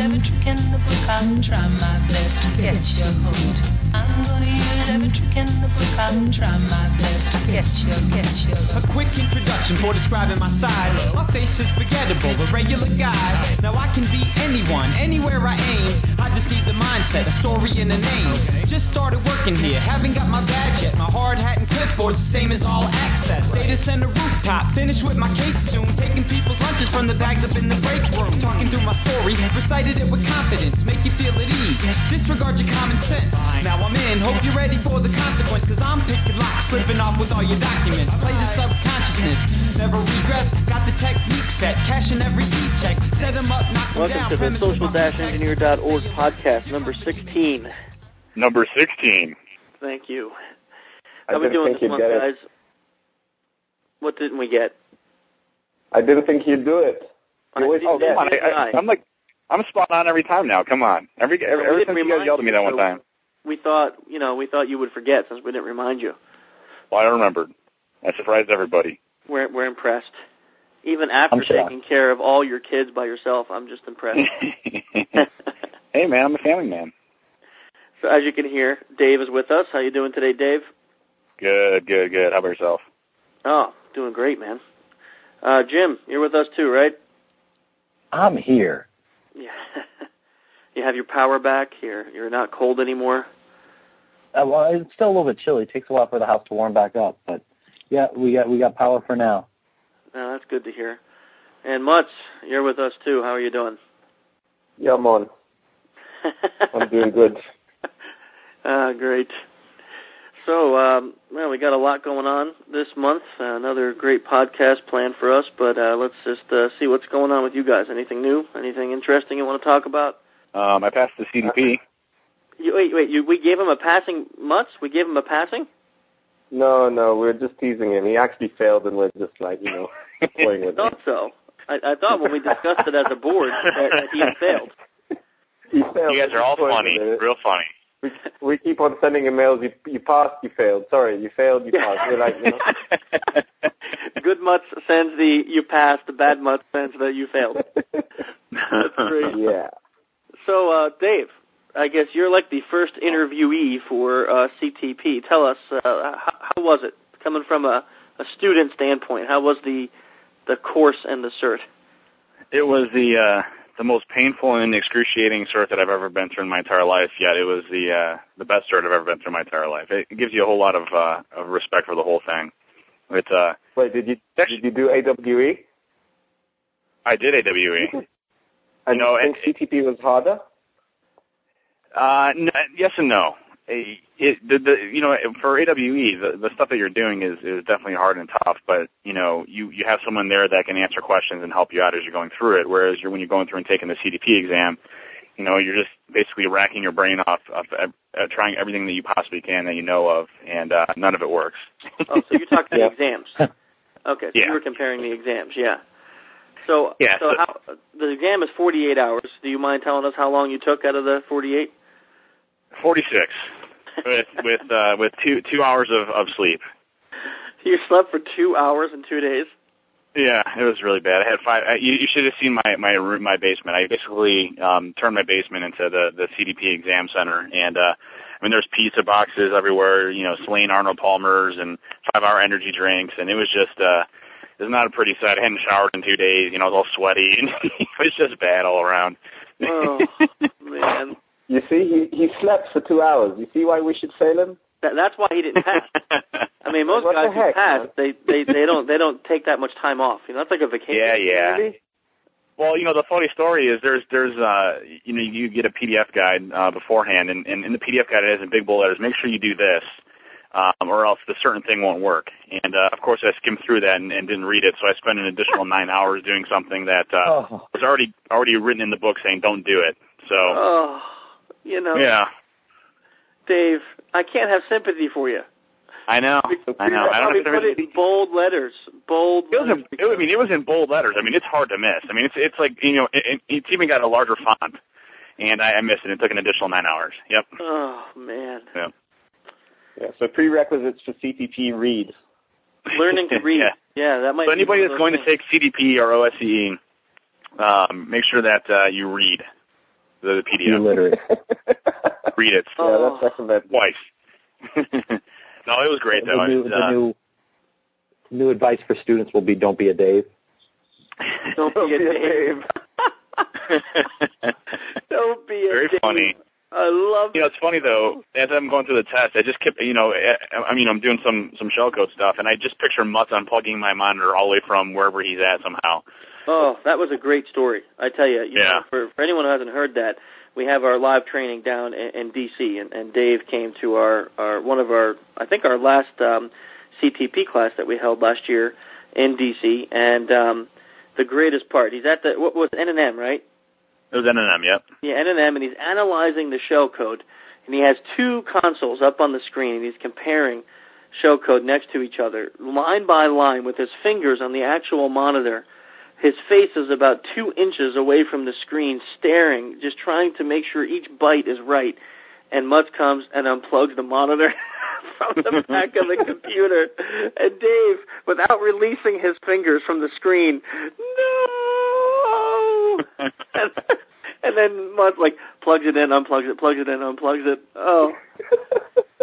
every trick in the book. I'll try my best to get you hooked. I'm gonna use every trick in the book. I'll try my best to get you. A quick introduction for describing my side. My face is forgettable, a regular guy. Now I can be anyone, anywhere I aim. I just need the mindset, a story and a name. Just started working here, haven't got my badge yet. My hard hat and clipboard's the same as all access. Data center rooftop, finished with my case soon. Taking people's lunches from the bags up in the break room. Talking through my story, recited it with confidence. Make you feel at ease, disregard your common sense. Now I'm in, hope you're ready for the consequence. Cause I'm picking locks, slipping off with all your documents. Play the subconsciousness, never regress. Got the technique set, cashing every e-check. Set them up, knock them down. Welcome to the social-engineer.org podcast, number 16. Number 16. Thank you. How are we doing this month, guys? What didn't we get? I didn't think you'd do it. I'm spot on every time now. Come on. Ever since you guys yelled at me that one time. We thought you would forget since we didn't remind you. Well, I remembered. I surprised everybody. We're impressed. Even after taking care of all your kids by yourself, I'm just impressed. Hey, man, I'm a family man. So as you can hear, Dave is with us. How you doing today, Dave? Good. How about yourself? Oh, doing great, man. Jim, you're with us too, right? I'm here. Yeah. You have your power back. You're not cold anymore. Well, it's still a little bit chilly. It takes a while for the house to warm back up, but yeah, we got power for now. Oh, that's good to hear. And Mutz, you're with us too. How are you doing? Yeah, I'm on. I'm doing good. Great. So, we got a lot going on this month. Another great podcast planned for us, but let's just see what's going on with you guys. Anything new? Anything interesting you want to talk about? I passed the CDP. We gave him a passing, Mutz? We gave him a passing? No, we're just teasing him. He actually failed, and we're just playing with him. I thought so. I thought when we discussed it as a board that he had failed. He failed. You guys are all funny, real funny. We keep on sending him mails. You passed, you failed. Sorry, you failed, you passed. We're like, Good Mutz sends the you passed. The bad Mutz sends the you failed. That's great. Yeah. So, Dave, I guess you're like the first interviewee for CTP. Tell us, how was it, coming from a student standpoint? How was the course and the cert? It was the most painful and excruciating cert that I've ever been through in my entire life. Yet it was the best cert I've ever been through in my entire life. It gives you a whole lot of respect for the whole thing. Wait, did you do AWE? I did AWE. And you think CTP was harder? No, yes and no. For AWE, the stuff that you're doing is definitely hard and tough, but, you have someone there that can answer questions and help you out as you're going through it, whereas when you're going through and taking the CDP exam, you're just basically racking your brain off of trying everything that you possibly can that you know of, and none of it works. Oh, so you're talking the exams. Okay, so yeah. You were comparing the exams, yeah. So the exam is 48 hours. Do you mind telling us how long you took out of the 48? 46, with 2 hours of sleep. You slept for 2 hours in 2 days? Yeah, it was really bad. I had 5. You should have seen my basement. I basically turned my basement into the CDP exam center, and there's pizza boxes everywhere. Slain Arnold Palmers and 5-hour energy drinks, and it was just it was not a pretty sight. I hadn't showered in 2 days. I was all sweaty, and it was just bad all around. Oh man. You see, he slept for 2 hours. You see why we should fail him? That's why he didn't pass. Most guys who pass, they don't take that much time off. That's like a vacation. Yeah. Really? Well, the funny story is there's you get a PDF guide beforehand, and in the PDF guide it has in big bold letters, make sure you do this, or else the certain thing won't work. And of course I skimmed through that and didn't read it, so I spent an additional 9 hours doing something that was already written in the book saying don't do it. So. Yeah. Dave, I can't have sympathy for you. I know. I don't put it in bold letters. It was in bold letters. It's hard to miss. It's like, it's even got a larger font, and I missed it. It took an additional 9 hours. Yep. Oh, man. Yep. Yeah, so prerequisites for CTP, read. Learning to read. Yeah, that might So anybody that's going things. to take CDP or OSCE, make sure that you read. the PDF. You literate. Read it. Yeah, that's recommended. Twice. No, it was great, though. The new advice for students will be don't be a Dave. Don't be a Dave. Don't be a Very Dave. funny. I love it's funny, though, as I'm going through the test, I just kept, I'm doing some shellcode stuff, and I just picture Mutt unplugging my monitor all the way from wherever he's at somehow. Oh, that was a great story. I tell you, Yeah. For anyone who hasn't heard that, we have our live training down in D.C., and Dave came to our last CTP class that we held last year in D.C., and the greatest part, he's at what was N&M, right? It was N&M, yep. Yeah, N&M, and he's analyzing the shellcode, and he has two consoles up on the screen, and he's comparing shellcode next to each other, line by line, with his fingers on the actual monitor. His face is about 2 inches away from the screen, staring, just trying to make sure each byte is right. And Mutt comes and unplugs the monitor from the back of the computer. And Dave, without releasing his fingers from the screen, no! And then Mutt, plugs it in, unplugs it, plugs it in, unplugs it. Oh.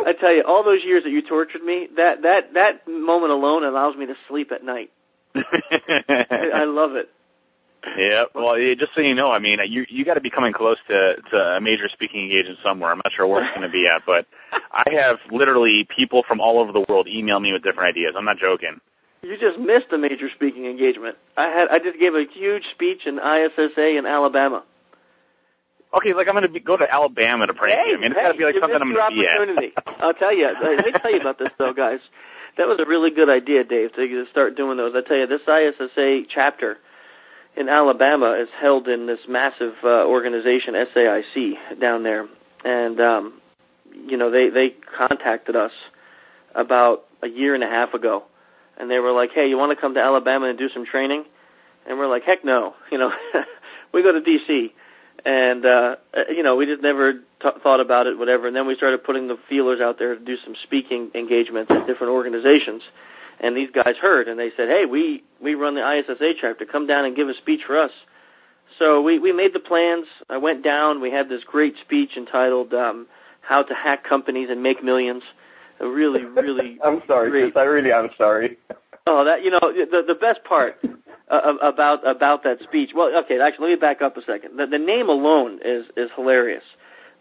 I tell you, all those years that you tortured me, that moment alone allows me to sleep at night. I love it. Yeah, well, just so you know, I mean, you got to be coming close to a major speaking engagement somewhere. I'm not sure where it's going to be at, but I have literally people from all over the world email me with different ideas. I'm not joking. You just missed a major speaking engagement. I just gave a huge speech in ISSA in Alabama. Okay, I'm going to go to Alabama to prank you. I mean, it's got to be something I'm going to be at. I'll tell you. Let me tell you about this, though, guys. That was a really good idea, Dave, to start doing those. I tell you, this ISSA chapter in Alabama is held in this massive organization, SAIC, down there. And, they contacted us about a year and a half ago. And they were like, hey, you want to come to Alabama and do some training? And we're like, heck no. We go to D.C., and, we just never thought about it, whatever. And then we started putting the feelers out there to do some speaking engagements at different organizations. And these guys heard, and they said, hey, we run the ISSA chapter. Come down and give a speech for us. So we made the plans. I went down. We had this great speech entitled How to Hack Companies and Make Millions. A really, really I'm sorry, great. Chris. I really am sorry. Oh, that the best part about that speech. Well, okay, actually, let me back up a second. The name alone is hilarious,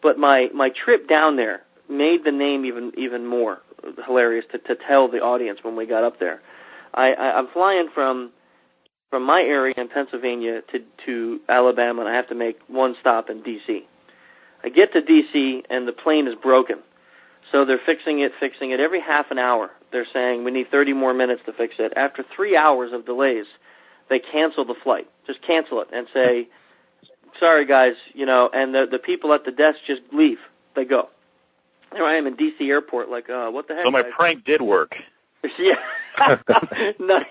but my trip down there made the name even more hilarious to tell the audience when we got up there. I'm flying from my area in Pennsylvania to Alabama, and I have to make one stop in D.C. I get to D.C., and the plane is broken. So they're fixing it every half an hour. They're saying we need 30 more minutes to fix it. After 3 hours of delays, they cancel the flight. Just cancel it and say, sorry, guys, and the people at the desk just leave. They go. There I am in D.C. airport, what the heck? So my guys? prank did work. Yeah. Nice.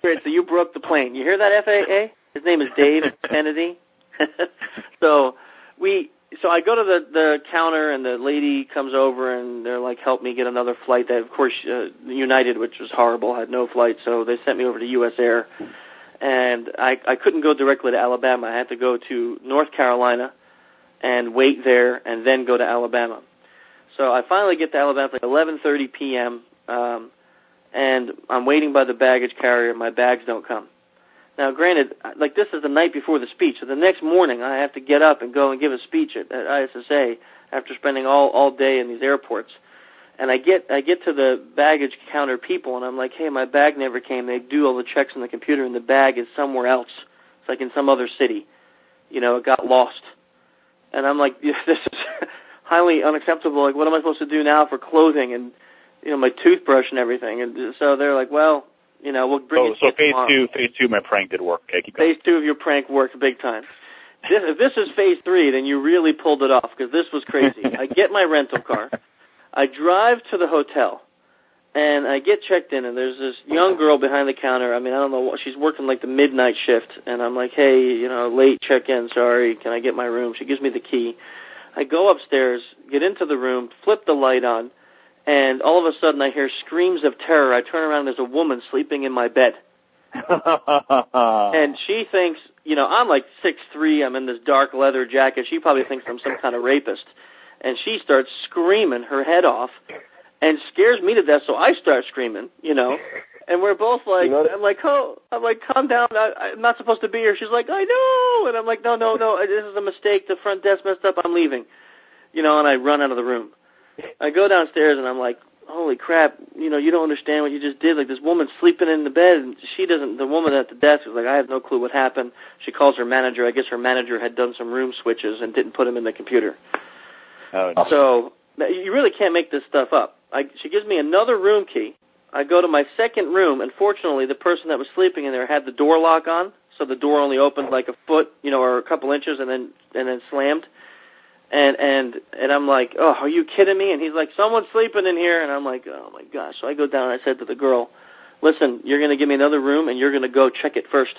Great, so you broke the plane. You hear that, FAA? His name is Dave Kennedy. So I go to the counter, and the lady comes over, and they're like, help me get another flight. They, of course, United, which was horrible, had no flight, so they sent me over to U.S. Air. And I couldn't go directly to Alabama. I had to go to North Carolina and wait there and then go to Alabama. So I finally get to Alabama at 11:30 p.m., and I'm waiting by the baggage carrier. My bags don't come. Now, granted, this is the night before the speech, so the next morning I have to get up and go and give a speech at ISSA after spending all day in these airports. And I get to the baggage counter people, and I'm like, hey, my bag never came. They do all the checks on the computer, and the bag is somewhere else. It's like in some other city. It got lost. And I'm like, this is highly unacceptable. What am I supposed to do now for clothing and, my toothbrush and everything? And so they're like, well, we'll bring it. So phase two, my prank did work. Okay, keep going. Phase 2 of your prank worked big time. If this is phase 3, then you really pulled it off, because this was crazy. I get my rental car. I drive to the hotel, and I get checked in, and there's this young girl behind the counter. I mean, I don't know, she's working the midnight shift, and I'm like, hey, late check-in, sorry, can I get my room? She gives me the key. I go upstairs, get into the room, flip the light on, and all of a sudden I hear screams of terror. I turn around, and there's a woman sleeping in my bed. And she thinks, I'm like 6'3", I'm in this dark leather jacket. She probably thinks I'm some kind of rapist. And she starts screaming her head off and scares me to death, so I start screaming, And we're both like, I'm like, calm down, I'm not supposed to be here. She's like, I know. And I'm like, no, this is a mistake. The front desk messed up. I'm leaving. And I run out of the room. I go downstairs, and I'm like, holy crap, you don't understand what you just did. Like, this woman's sleeping in the bed, and the woman at the desk was like, I have no clue what happened. She calls her manager. I guess her manager had done some room switches and didn't put them in the computer. Oh, no. So you really can't make this stuff up. She gives me another room key. I go to my second room, and fortunately, the person that was sleeping in there had the door lock on, so the door only opened like a foot, or a couple inches, and then slammed. And I'm like, oh, are you kidding me? And he's like, someone's sleeping in here. And I'm like, oh, my gosh. So I go down and I said to the girl, listen, you're going to give me another room, and you're going to go check it first,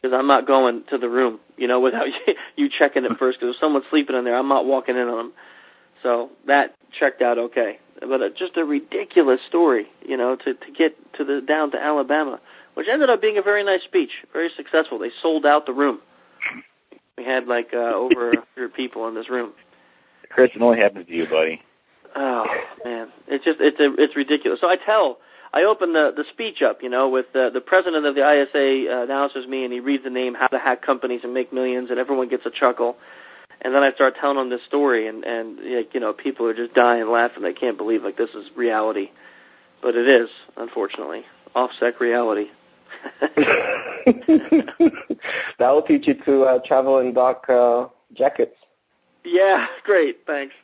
because I'm not going to the room, without you checking it first, because if someone's sleeping in there, I'm not walking in on them. So that checked out okay. But just a ridiculous story, to get down to Alabama, which ended up being a very nice speech, very successful. They sold out the room. We had like over 100 people in this room. Chris, it only happens to you, buddy. Oh man, it's ridiculous. So I open the speech up, with the president of the ISA announces me, and he reads the name, How to Hack Companies and Make Millions, and everyone gets a chuckle. And then I start telling them this story, and people are just dying laughing. They can't believe like this is reality, but it is, unfortunately, OffSec reality. That will teach you to travel in dark jackets. Yeah, great, thanks.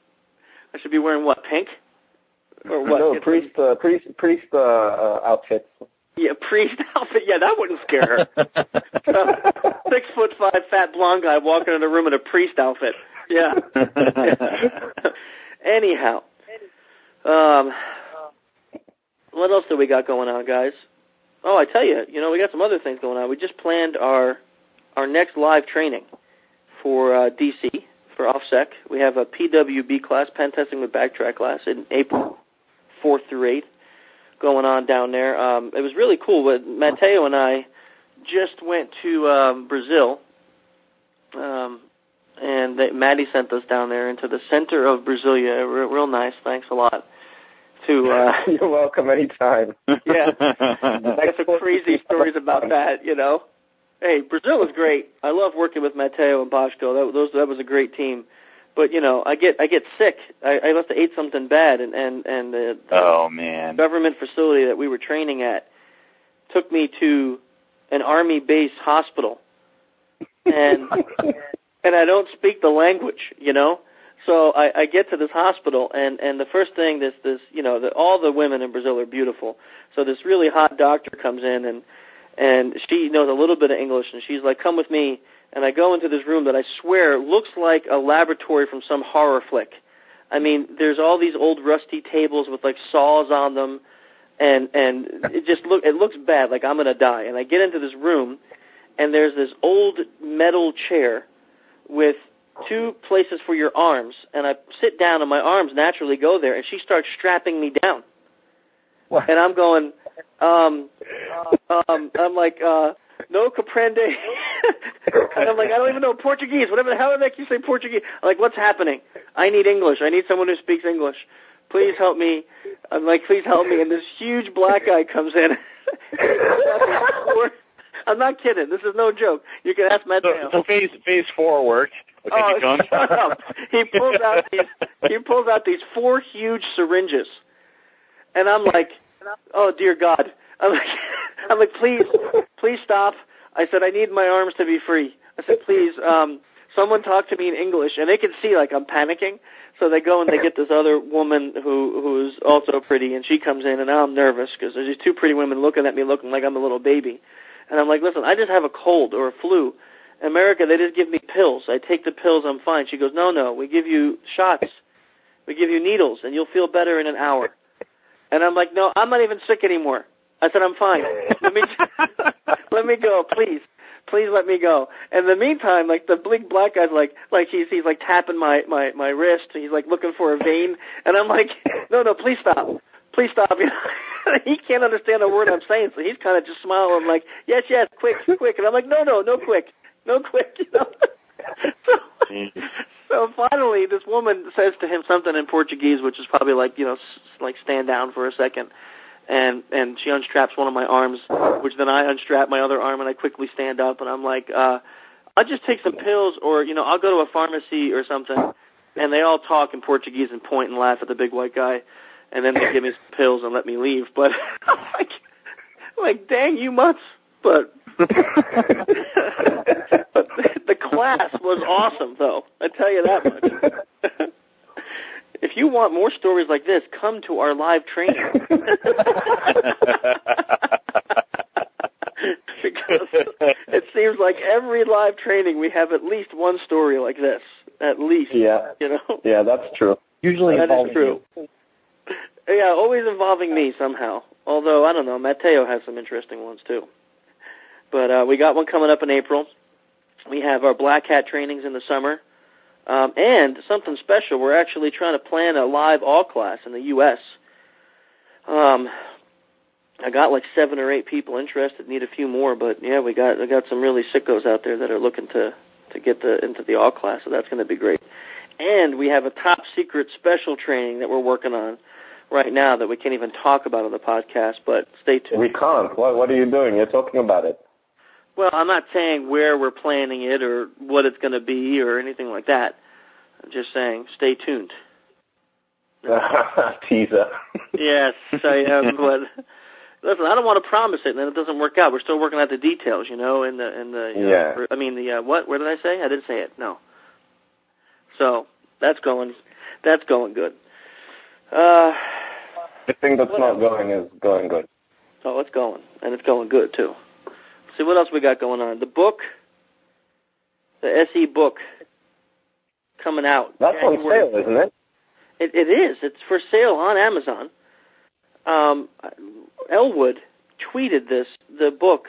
I should be wearing what, pink? Or what? No, priest outfits. Yeah, priest outfit. Yeah, that wouldn't scare her. 6'5" fat blonde guy walking in a room in a priest outfit. Yeah. Anyhow, what else do we got going on, guys? Oh, I tell you, we got some other things going on. We just planned our next live training for DC, for OffSec. We have a PWB class, Pen Testing with Backtrack class, in April 4th through 8th going on down there. It was really cool. Mateo and I just went to Brazil, and Maddie sent us down there into the center of Brasilia. Real nice. Thanks a lot. You're welcome anytime. Yeah. I got some crazy stories about that, Hey, Brazil is great. I love working with Mateo and Boschko. That was a great team. But, I get sick. I must have ate something bad, and the oh, man. government facility that we were training at took me to an Army base hospital. And and I don't speak the language, So I get to this hospital, and the first thing, all the women in Brazil are beautiful. So this really hot doctor comes in, and she knows a little bit of English, and she's like, come with me. And I go into this room that I swear looks like a laboratory from some horror flick. I mean, there's all these old rusty tables with like saws on them, and it looks bad, like I'm gonna die. And I get into this room, and there's this old metal chair with 2 places for your arms, and I sit down, and my arms naturally go there, and she starts strapping me down. What? And I'm going, I'm like, no comprende. And I'm like, I don't even know Portuguese. Whatever the hell it makes you say Portuguese. I'm like, what's happening? I need English. I need someone who speaks English. Please help me. I'm like, please help me. And this huge black guy comes in. I'm not kidding. This is no joke. You can ask Mateo. So phase 4 worked. Okay, shut up. He pulls out these 4 huge syringes. And I'm like, oh, dear God. I'm like, please stop. I said, I need my arms to be free. I said, please, someone talk to me in English. And they can see, like, I'm panicking. So they go and they get this other woman who's also pretty, and she comes in, and now I'm nervous because there's these 2 pretty women looking at me looking like I'm a little baby. And I'm like, listen, I just have a cold or a flu. In America, they just give me pills. I take the pills, I'm fine. She goes, no, we give you shots. We give you needles, and you'll feel better in an hour. And I'm like, no, I'm not even sick anymore. I said, I'm fine. Let me go, please. Please let me go. And in the meantime, like, the big black guy's like he's tapping my wrist. He's like looking for a vein. And I'm like, no, please stop. please stop. He can't understand a word I'm saying, so he's kind of just smiling like, yes, quick. And I'm like, no, quick. So finally, this woman says to him something in Portuguese, which is probably like, like stand down for a second. And she unstraps one of my arms, which then I unstrap my other arm, and I quickly stand up, and I'm like, I'll just take some pills, or, I'll go to a pharmacy or something. And they all talk in Portuguese and point and laugh at the big white guy, and then they give me some pills and let me leave. But I'm like, dang you mutts. But the class was awesome, though. I tell you that much. If you want more stories like this, come to our live training. Because it seems like every live training we have at least one story like this. At least. Yeah. Yeah, that's true. Usually involving true. You. Yeah, always involving me somehow. Although, I don't know, Mateo has some interesting ones too. But we got one coming up in April. We have our Black Hat trainings in the summer. And something special, we're actually trying to plan a live all class in the U.S. I got like 7 or 8 people interested, need a few more, but yeah, I got some really sickos out there that are looking to get into the all class, so that's going to be great. And we have a top secret special training that we're working on right now that we can't even talk about on the podcast, but stay tuned. We can't. What are you doing? You're talking about it. Well, I'm not saying where we're planning it or what it's going to be or anything like that. I'm just saying stay tuned. Teaser. Yes, I am, but listen, I don't want to promise it and then it doesn't work out. We're still working out the details, what did I say? I didn't say it. No. So, that's going good. The thing that's not going is going good. Oh, it's going, and it's going good too. See what else we got going on. The book, the SE book, coming out. That's January. on sale, isn't it? It is. It's for sale on Amazon. Elwood tweeted the book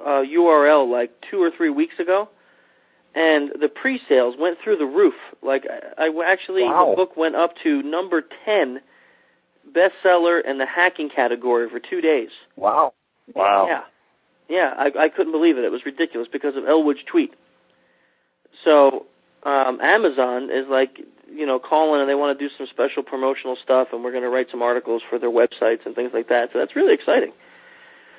URL like 2 or 3 weeks ago, and the pre-sales went through the roof. Like, wow. The book went up to number 10 bestseller in the hacking category for 2 days. Wow. Yeah, I couldn't believe it. It was ridiculous because of Elwood's tweet. So Amazon is like, calling and they want to do some special promotional stuff, and we're going to write some articles for their websites and things like that. So that's really exciting.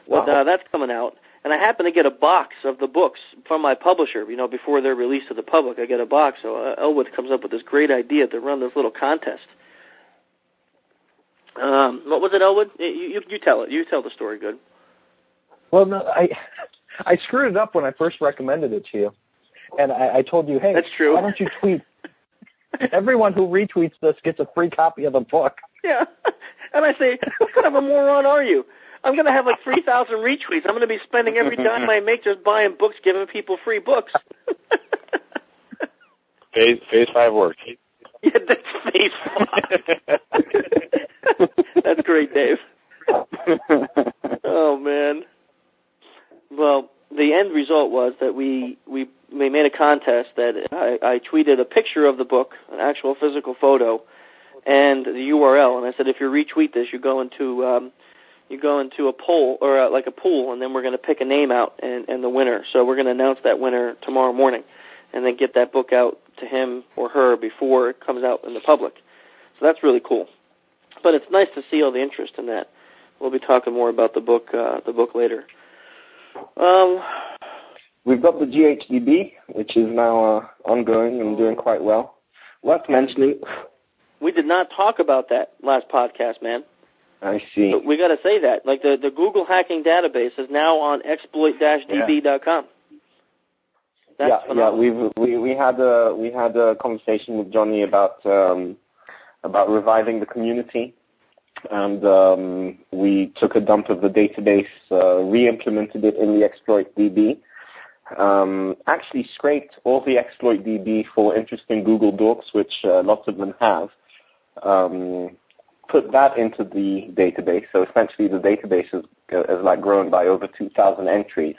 Wow. But that's coming out. And I happen to get a box of the books from my publisher, before they're released to the public. I get a box. So Elwood comes up with this great idea to run this little contest. What was it, Elwood? You tell it. You tell the story good. Well, no, I screwed it up when I first recommended it to you. And I told you, hey, that's true. Why don't you tweet? Everyone who retweets this gets a free copy of the book. Yeah. And I say, what kind of a moron are you? I'm going to have like 3,000 retweets. I'm going to be spending every dime I make just buying books, giving people free books. Phase 5 works. Yeah, that's Phase 5. That's great, Dave. Oh, man. Well, the end result was that we made a contest that I tweeted a picture of the book, an actual physical photo, and the URL. And I said, if you retweet this, you go into a poll or like a pool, and then we're going to pick a name out and the winner. So we're going to announce that winner tomorrow morning, and then get that book out to him or her before it comes out in the public. So that's really cool. But it's nice to see all the interest in that. We'll be talking more about the book later. We've got the GHDB, which is now ongoing and doing quite well. Worth mentioning. We did not talk about that last podcast, man. I see. But we got to say that. Like the Google hacking database is now on exploit-db.com. That's phenomenal. We had a conversation with Johnny about reviving the community, and we took a dump of the database, re-implemented it in the exploit-db. Actually scraped all the exploit-db for interesting Google Docs, which lots of them have. Put that into the database. So essentially, the database is like grown by over 2,000 entries.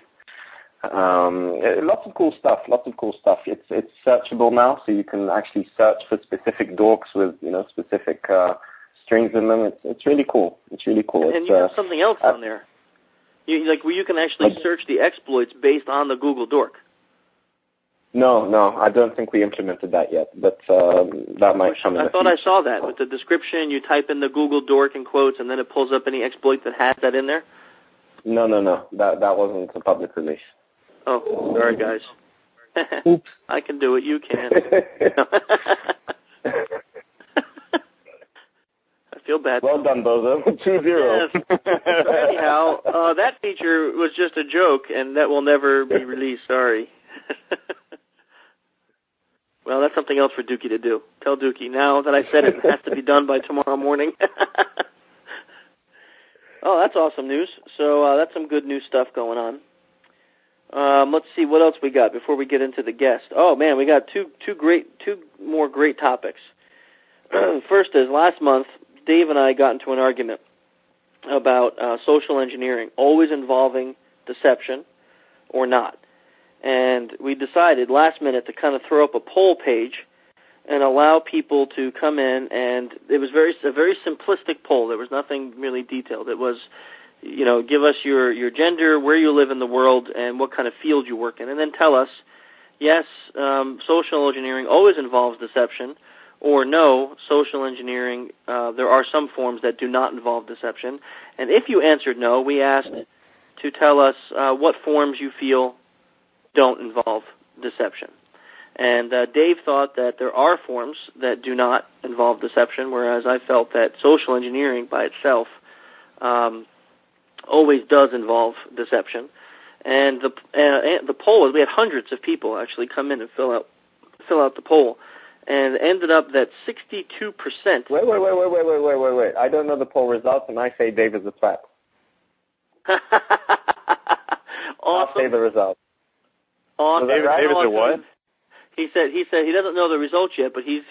Lots of cool stuff. It's searchable now, so you can actually search for specific dorks with specific strings in them. It's really cool. It's really cool. And you have something else on there. Where you can actually search the exploits based on the Google Dork. No, I don't think we implemented that yet, but that might come in the thought future. I saw that with the description. You type in the Google Dork in quotes, and then it pulls up any exploit that has that in there. No. That wasn't a public release. Oh, sorry, guys. Oops. I can do it. You can. I feel bad. Well done, Bozo. 2-0. Yes. So anyhow, that feature was just a joke, and that will never be released. Sorry. Well, that's something else for Dookie to do. Tell Dookie, now that I said it, has to be done by tomorrow morning. Oh, that's awesome news. So that's some good new stuff going on. Let's see what else we got before we get into the guest. Oh man, we got two more great topics. First is last month, Dave and I got into an argument about social engineering, always involving deception or not. And we decided last minute to kind of throw up a poll page and allow people to come in, and it was a very simplistic poll. There was nothing really detailed. It was, give us your gender, where you live in the world, and what kind of field you work in, and then tell us, yes, social engineering always involves deception, or no, social engineering, there are some forms that do not involve deception. And if you answered no, we asked to tell us what forms you feel don't involve deception. And Dave thought that there are forms that do not involve deception, whereas I felt that social engineering by itself always does involve deception. And the poll was, we had hundreds of people actually come in and fill out the poll, and it ended up that 62%. Wait. I don't know the poll results, and I say Dave is a twat. Awesome. I'll say the results. Awesome. David's a what? He said he doesn't know the results yet, but his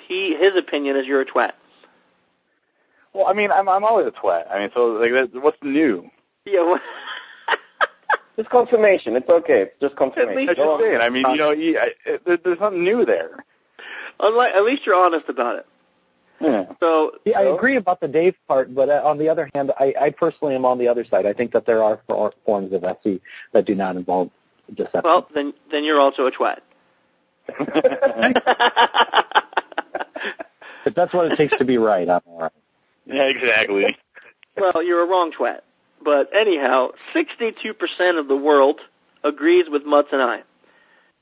opinion is you're a twat. Well, I mean, I'm always a twat. I mean, so what's new? Yeah. Well, just confirmation. It's okay. It's just confirmation. I'm just saying. I mean, there's nothing new there. At least you're honest about it. Yeah. So I agree about the Dave part, but on the other hand, I personally am on the other side. I think that there are forms of SE that do not involve deception. Well, then you're also a twat. If that's what it takes to be right, I'm all right. Yeah, exactly. Well, you're a wrong twat. But anyhow, 62% of the world agrees with Mutz and I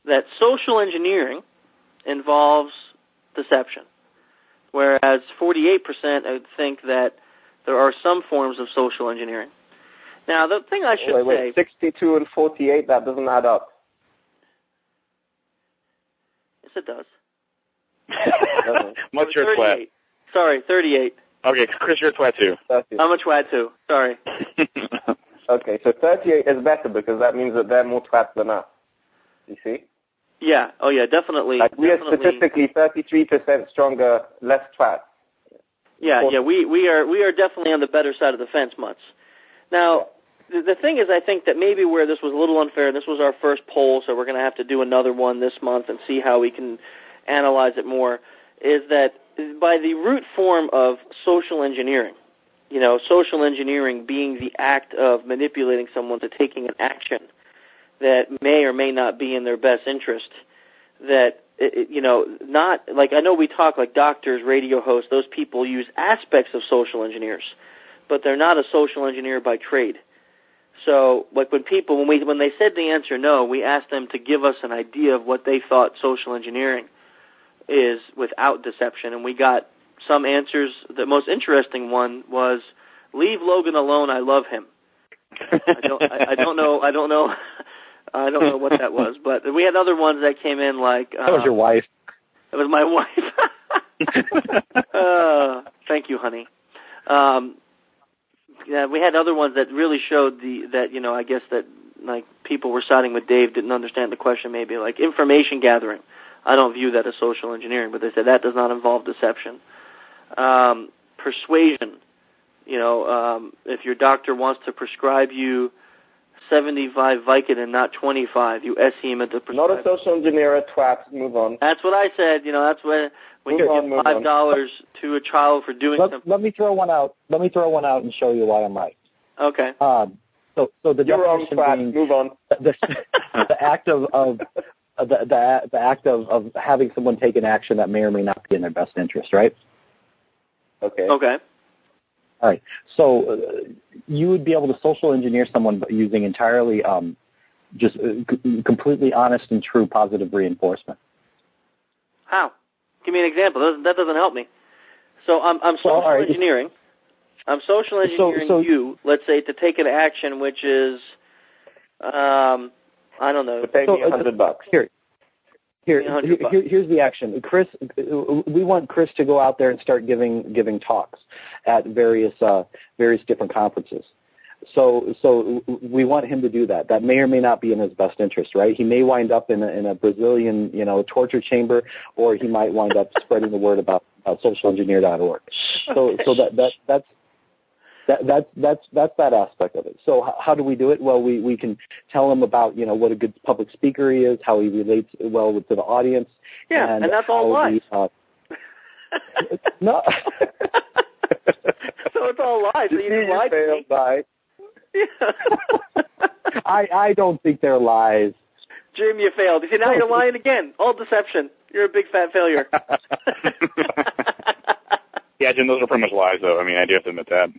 that social engineering involves deception, whereas 48% think that there are some forms of social engineering. Now, the thing I should say... 62 and 48, that doesn't add up. Yes, it does. What's your twat? Sorry, 38. Okay, Chris, you're a twat too. I'm a twat too. Sorry. Okay, so 38 is better because that means that they're more twats than us. You see? Yeah. Oh, yeah. Definitely. We are statistically 33% stronger, less twats. Yeah. We are definitely on the better side of the fence, Mutz. Now, the thing is, I think that maybe where this was a little unfair, and this was our first poll, so we're going to have to do another one this month and see how we can analyze it more, is that by the root form of social engineering, social engineering being the act of manipulating someone to taking an action that may or may not be in their best interest, that, not, like I know we talk like doctors, radio hosts, those people use aspects of social engineers, but they're not a social engineer by trade. So, like when they said the answer no, we asked them to give us an idea of what they thought social engineering is without deception, and we got some answers. The most interesting one was, "Leave Logan alone. I love him." I don't know what that was, but we had other ones that came in like that was your wife. That was my wife. Thank you, honey. Yeah, we had other ones that really showed I guess that like people were siding with Dave, didn't understand the question maybe, like information gathering. I don't view that as social engineering, but they said that does not involve deception. Persuasion, if your doctor wants to prescribe you 75 Vicodin, not 25. You SEM at the Not a social engineer, a twat. Move on. That's what I said. That's when you give $5 to a child for doing something. Let me throw one out. Let me throw one out and show you why I'm right. Okay. So the You're wrong, twat. being Move on. The act of the act of having someone take an action that may or may not be in their best interest, right? Okay. All right. So you would be able to social engineer someone using entirely just completely honest and true positive reinforcement. How? Give me an example. That doesn't help me. So I'm social engineering. I'm social engineering you, let's say, to take an action which is, I don't know. To pay me $100. Here's the action. Chris, we want Chris to go out there and start giving talks at various different conferences. So we want him to do that. That may or may not be in his best interest, right? He may wind up in a Brazilian, torture chamber, or he might wind up spreading the word about socialengineer.org. So that's that aspect of it. So how do we do it? Well, we can tell him about what a good public speaker he is, how he relates well to the audience. Yeah, and that's all lies. No. So it's all lies. So you just lied to me. By. Yeah. I don't think they're lies. Jim, you failed. You see, now you're lying again. All deception. You're a big fat failure. Yeah, Jim, those are pretty much lies, though. I mean, I do have to admit that.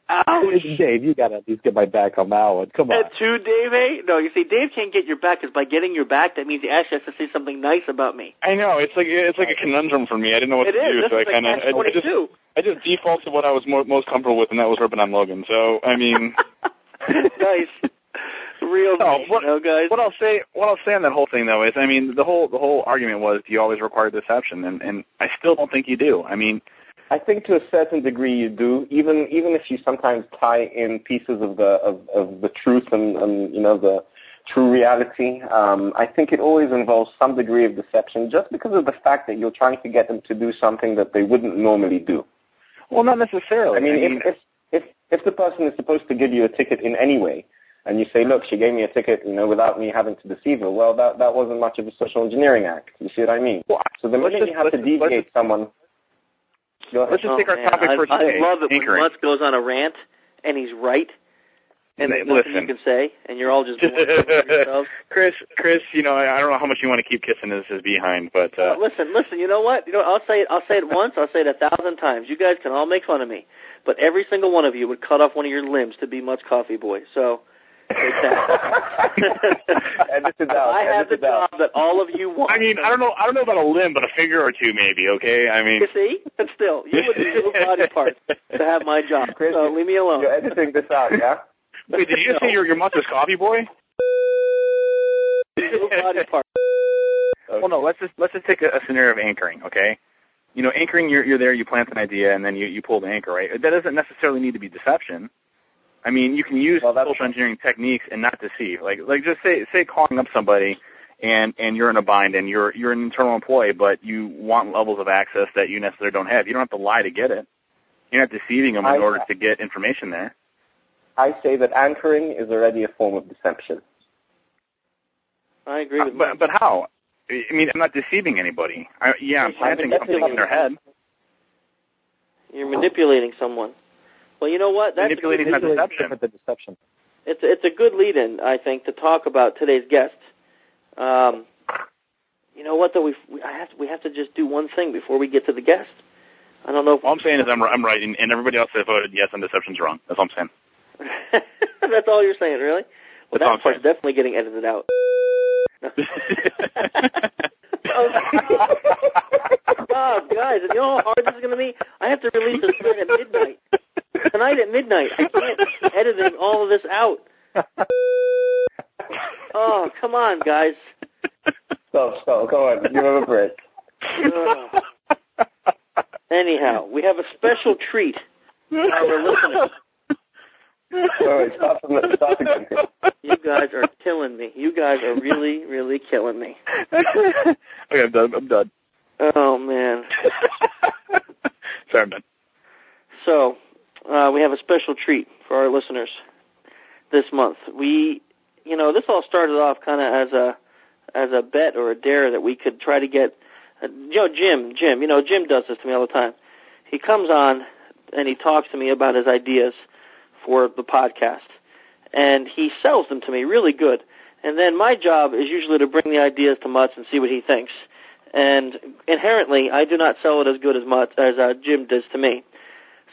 Ouch. Dave, you got to at least get my back on that one. Come on. And two, Dave, hey? No, you see, Dave can't get your back because by getting your back, that means he actually has to say something nice about me. I know. It's like a conundrum for me. I didn't know what to do, so I just default to what I was most comfortable with, and that was ripping on Logan. So, I mean. Nice. Real nice, guys. What I'll say on that whole thing, though, is, I mean, the whole argument was, do you always require deception? And I still don't think you do. I mean, I think to a certain degree you do, even if you sometimes tie in pieces of the truth and the true reality. I think it always involves some degree of deception, just because of the fact that you're trying to get them to do something that they wouldn't normally do. Well, not necessarily. I mean, if the person is supposed to give you a ticket in any way, and you say, look, she gave me a ticket, without me having to deceive her, well, that wasn't much of a social engineering act. You see what I mean? Well, so the minute you have to deviate someone. Let's just take our topic for today. I love it anchoring. when Lutz goes on a rant, and he's right, and there's nothing you can say, and you're all just yourselves. Chris, I don't know how much you want to keep kissing his behind, but listen. You know what? I'll say it once. I'll say it 1,000 times. You guys can all make fun of me, but every single one of you would cut off one of your limbs to be Mutt's coffee boy. So. Take that. I have the job that all of you want. I mean, I don't know about a limb, but a finger or two maybe, okay? I mean, you see? But still, you would need body parts to have my job. Chris, so leave me alone. You're editing this out, yeah? Wait, did you just say you're Mutt's coffee boy? Body parts. Okay. Well, no, let's just take a scenario of anchoring, okay? Anchoring, you're there, you plant an idea, and then you pull the anchor, right? That doesn't necessarily need to be deception. I mean, you can use social engineering techniques and not deceive. Like just say calling up somebody and you're in a bind and you're an internal employee, but you want levels of access that you necessarily don't have. You don't have to lie to get it. You're not deceiving them in order to get information there. I say that anchoring is already a form of deception. I agree with that. But how? I mean, I'm not deceiving anybody. I'm planting something in their head. You're manipulating someone. Well, you know what? That's manipulating is deception. It's a good lead-in, I think, to talk about today's guest. You know what, though? We have to just do one thing before we get to the guest. I don't know. All I'm saying is I'm right, and everybody else that voted yes on deception's wrong. That's all I'm saying. That's all you're saying, really? Well, that part's definitely getting edited out. Oh, guys, you know how hard this is going to be? I have to release this tonight at midnight. Tonight at midnight. I can't be editing all of this out. Oh, come on, guys. Stop. Go on. Give him a break. Anyhow, we have a special treat for our listeners. All right, stop again. You guys are killing me. You guys are really, really killing me. Okay, I'm done. Oh, man. Sorry, I'm done. So, we have a special treat for our listeners. this month. This all started off kind of as a bet or a dare that we could try to get, Jim, Jim does this to me all the time. He comes on and he talks to me about his ideas for the podcast, and he sells them to me really good. And then my job is usually to bring the ideas to Mutz and see what he thinks. And inherently, I do not sell it as good as Jim does to me.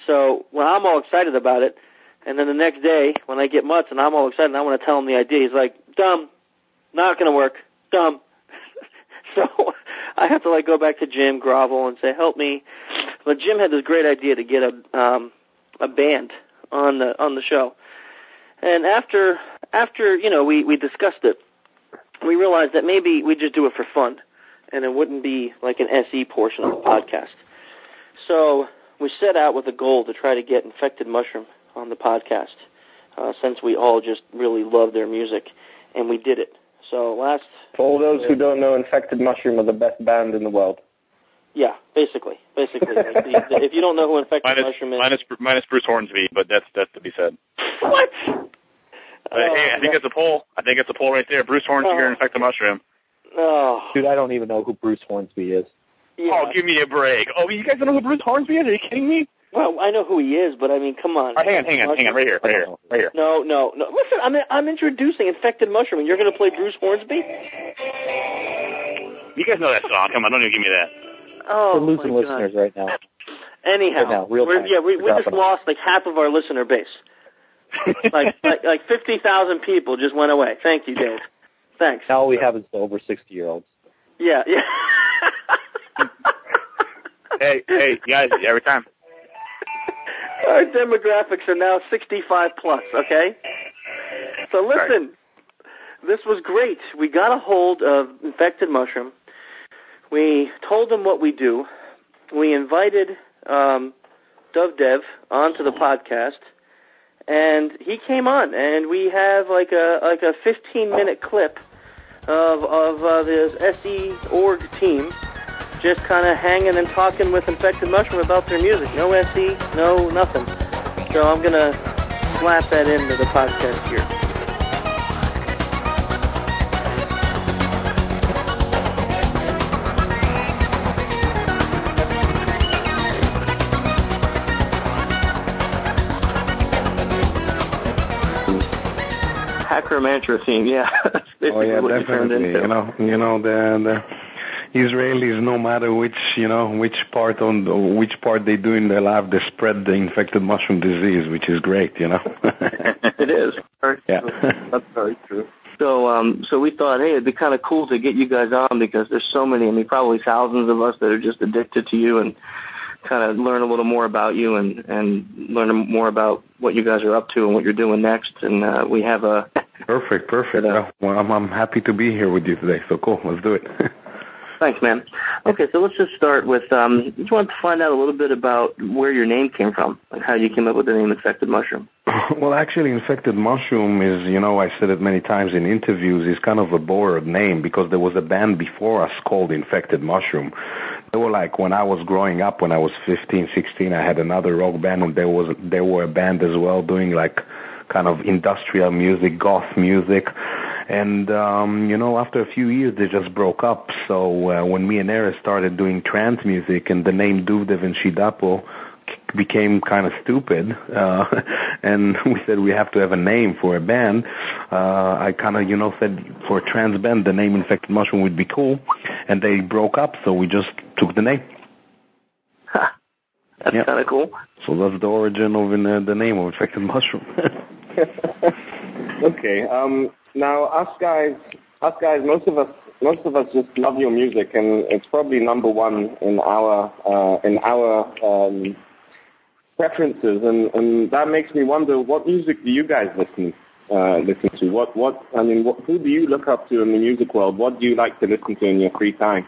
So when I'm all excited about it, and then the next day when I get Mutz and I'm all excited and I want to tell him the idea, he's like, dumb, not going to work, dumb. So I have to go back to Jim, grovel, and say, help me. But Jim had this great idea to get a band on the show. And after we discussed it, we realized that maybe we'd just do it for fun, and it wouldn't be like an SE portion of the podcast. So we set out with a goal to try to get Infected Mushroom on the podcast, since we all just really love their music, and we did it. So for all those who don't know, Infected Mushroom are the best band in the world. Yeah, basically. If you don't know who Infected Mushroom is, minus Bruce Hornsby, but that's to be said. What? Hey, I think it's a poll. I think it's a poll right there. Bruce Hornsby or Infected Mushroom. Oh, dude, I don't even know who Bruce Hornsby is. Yeah. Oh, give me a break. Oh, you guys don't know who Bruce Hornsby is? Are you kidding me? Well, I know who he is, but I mean, come on. Hang on, right here. No. Listen, I'm introducing Infected Mushroom, and you're going to play Bruce Hornsby? You guys know that song. Come on, don't even give me that. Oh, we're losing listeners right now. Anyhow, right now, real time. we just lost half of our listener base. like 50,000 people just went away. Thank you, Dave. Thanks. Now all we have is the over 60-year-olds. Yeah. Hey, guys, every time. Our demographics are now 65 plus, okay? So listen, this was great. We got a hold of Infected Mushroom. We told them what we do. We invited Dove Dev onto the podcast, and he came on, and we have like a 15-minute clip of the SE org team just kind of hanging and talking with Infected Mushroom about their music. No SE, no nothing. So I'm going to slap that into the podcast here. Hacker Mantra theme, yeah. Oh yeah, definitely. The Israelis, no matter which part they do in their life, they spread the infected mushroom disease, which is great, It is. Yeah. That's very true. So we thought, hey, it'd be kind of cool to get you guys on because there's so many, probably thousands of us that are just addicted to you and kind of learn a little more about you and learn more about what you guys are up to and what you're doing next. And we have a... Perfect. Well, I'm happy to be here with you today, so cool. Let's do it. Thanks, man. Okay, so let's just start with, just wanted to find out a little bit about where your name came from, like how you came up with the name Infected Mushroom. Well, actually, Infected Mushroom is, I said it many times in interviews, is kind of a borrowed name because there was a band before us called Infected Mushroom. They were like, when I was growing up, when I was 15, 16, I had another rock band, and there were a band as well doing like kind of industrial music, goth music. And, after a few years, they just broke up. So when me and Eris started doing trance music and the name Duvdev and Shidapo became kind of stupid, and we said we have to have a name for a band, I kind of, said for a trance band, the name Infected Mushroom would be cool. And they broke up, so we just took the name. That's kind of cool. So that's the origin of the name of Infected Mushroom. Okay. Now, us guys, most of us just love your music, and it's probably number one in our preferences, and that makes me wonder, what music do you guys listen to? Who do you look up to in the music world? What do you like to listen to in your free time?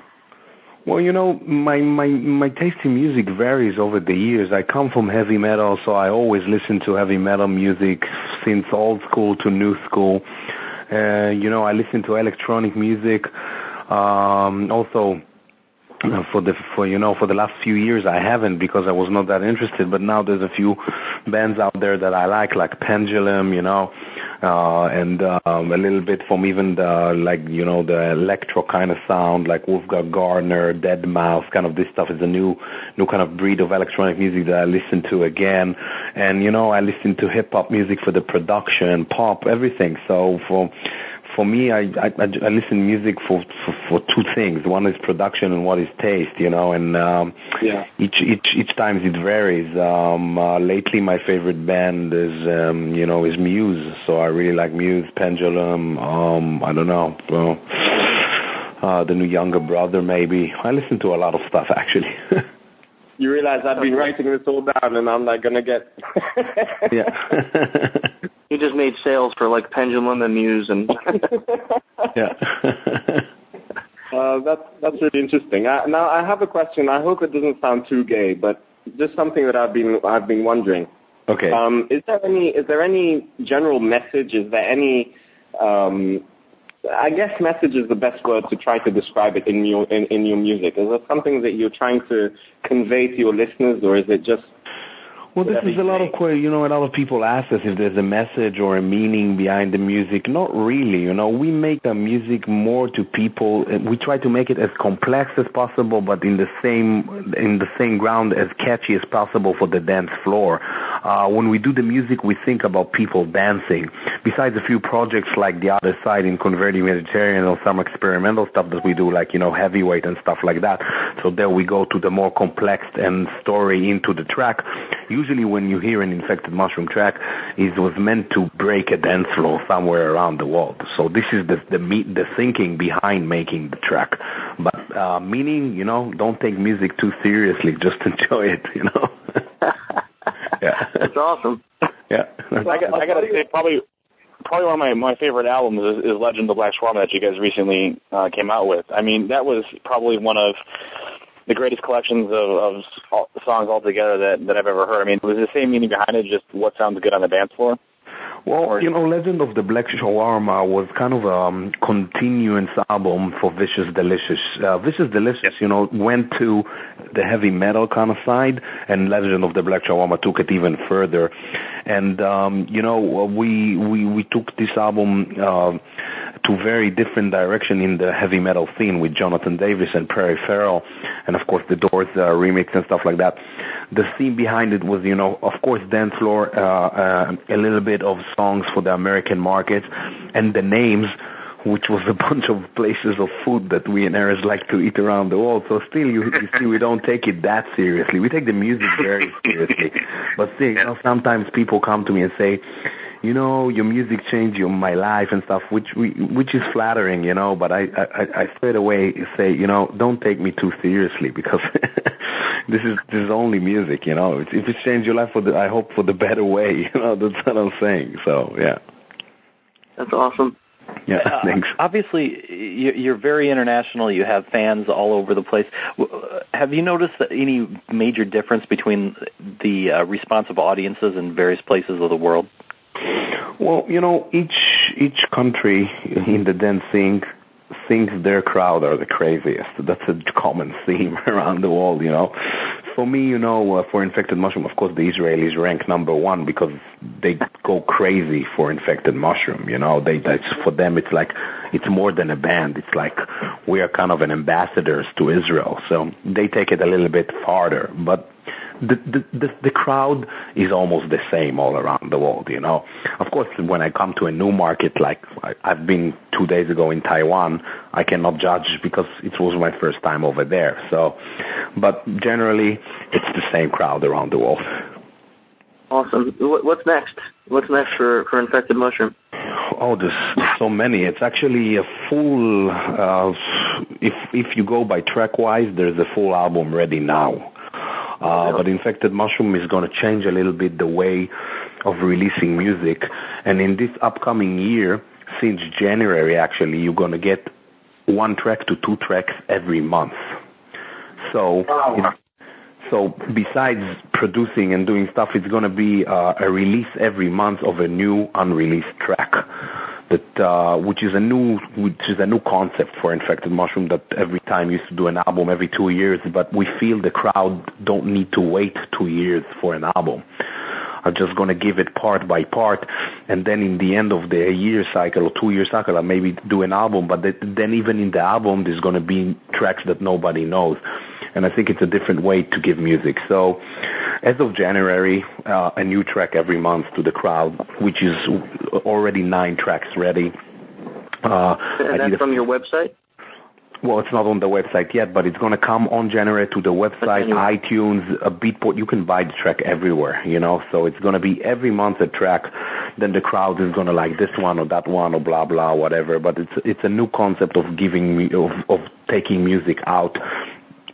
Well, my taste in music varies over the years. I come from heavy metal, so I always listen to heavy metal music since old school to new school. I listen to electronic music. Also, For the last few years I haven't, because I was not that interested, but now there's a few bands out there that I like Pendulum, and a little bit from even the electro kind of sound, like Wolfgang Gardner, Deadmau5, kind of this stuff is a new kind of breed of electronic music that I listen to again. And I listen to hip hop music for the production, pop, everything. So for me, I listen to music for two things. One is production and one is taste, and each time it varies. Lately, my favorite band is Muse, so I really like Muse, Pendulum. I don't know, the new Younger Brother maybe. I listen to a lot of stuff actually. You realize I've been writing this all down, and I'm like gonna get. Yeah. You just made sales for like Pendulum and Muse and. Yeah. That's really interesting. Now I have a question. I hope it doesn't sound too gay, but just something that I've been wondering. Okay. Is there any general message? Is there any? I guess message is the best word to try to describe it in your music. Is there something that you're trying to convey to your listeners, or is it just? Well, this is a lot of a lot of people ask us if there's a message or a meaning behind the music. Not really, we make the music more to people. We try to make it as complex as possible, but in the same ground as catchy as possible for the dance floor. When we do the music, we think about people dancing. Besides a few projects like The Other Side in Converting Vegetarian or some experimental stuff that we do, like Heavyweight and stuff like that. So there we go to the more complex and story into the track. Usually when you hear an Infected Mushroom track, it was meant to break a dance floor somewhere around the world. So this is the thinking behind making the track. But meaning, don't take music too seriously. Just enjoy it, Yeah. That's awesome. Yeah. I gotta say, probably one of my favorite albums is Legend of the Black Shawarma that you guys recently came out with. I mean, that was probably one of the greatest collections of songs altogether that I've ever heard. I mean, was the same meaning behind it, just what sounds good on the dance floor? Well, Legend of the Black Shawarma was kind of a continuance album for Vicious Delicious. Vicious Delicious, went to the heavy metal kind of side, and Legend of the Black Shawarma took it even further. And, we took this album to very different direction in the heavy metal scene with Jonathan Davis and Perry Farrell, and of course the Doors remix and stuff like that. The scene behind it was, of course, dance floor, a little bit of songs for the American market, and the names, which was a bunch of places of food that we in Eretz like to eat around the world. So still, you see, we don't take it that seriously. We take the music very seriously. But still, sometimes people come to me and say, your music changed my life and stuff, which is flattering, but I straight away say, don't take me too seriously, because this is only music, If it changed your life I hope for the better way, that's what I'm saying. So, yeah. That's awesome. Yeah, thanks. Obviously, you're very international. You have fans all over the place. Have you noticed any major difference between the response of audiences in various places of the world? Well, each country in the dance scene thinks their crowd are the craziest. That's a common theme around the world, For me, for Infected Mushroom, of course, the Israelis rank number one because they go crazy for Infected Mushroom, for them, it's like, it's more than a band. It's like we are kind of an ambassadors to Israel. So they take it a little bit farther, but the crowd is almost the same all around the world, Of course, when I come to a new market, like I've been 2 days ago in Taiwan, I cannot judge because it was my first time over there. So, but generally, it's the same crowd around the world. Awesome. What's next? What's next for Infected Mushroom? Oh, there's so many. It's actually a full, if you go by track-wise, there's a full album ready now. But Infected Mushroom is going to change a little bit the way of releasing music. And in this upcoming year, since January actually, you're going to get 1 track to 2 tracks every month. So, so besides producing and doing stuff, it's going to be a release every month of a new unreleased track that which is a new concept for Infected Mushroom, that every time used to do an album every 2 years, but we feel the crowd don't need to wait 2 years for an album. I'm just going to give it part by part, and then in the end of the year cycle or 2 year cycle, I'll maybe do an album, but then even in the album, there's going to be tracks that nobody knows. And I think it's a different way to give music. So as of January, a new track every month to the crowd, which is already 9 tracks ready. And that's from your website? Well, it's not on the website yet, but it's going to come on January to the website, iTunes, a Beatport. You can buy the track everywhere, so it's going to be every month a track. Then the crowd is going to like this one or that one or blah, blah, whatever. But it's a new concept of of taking music out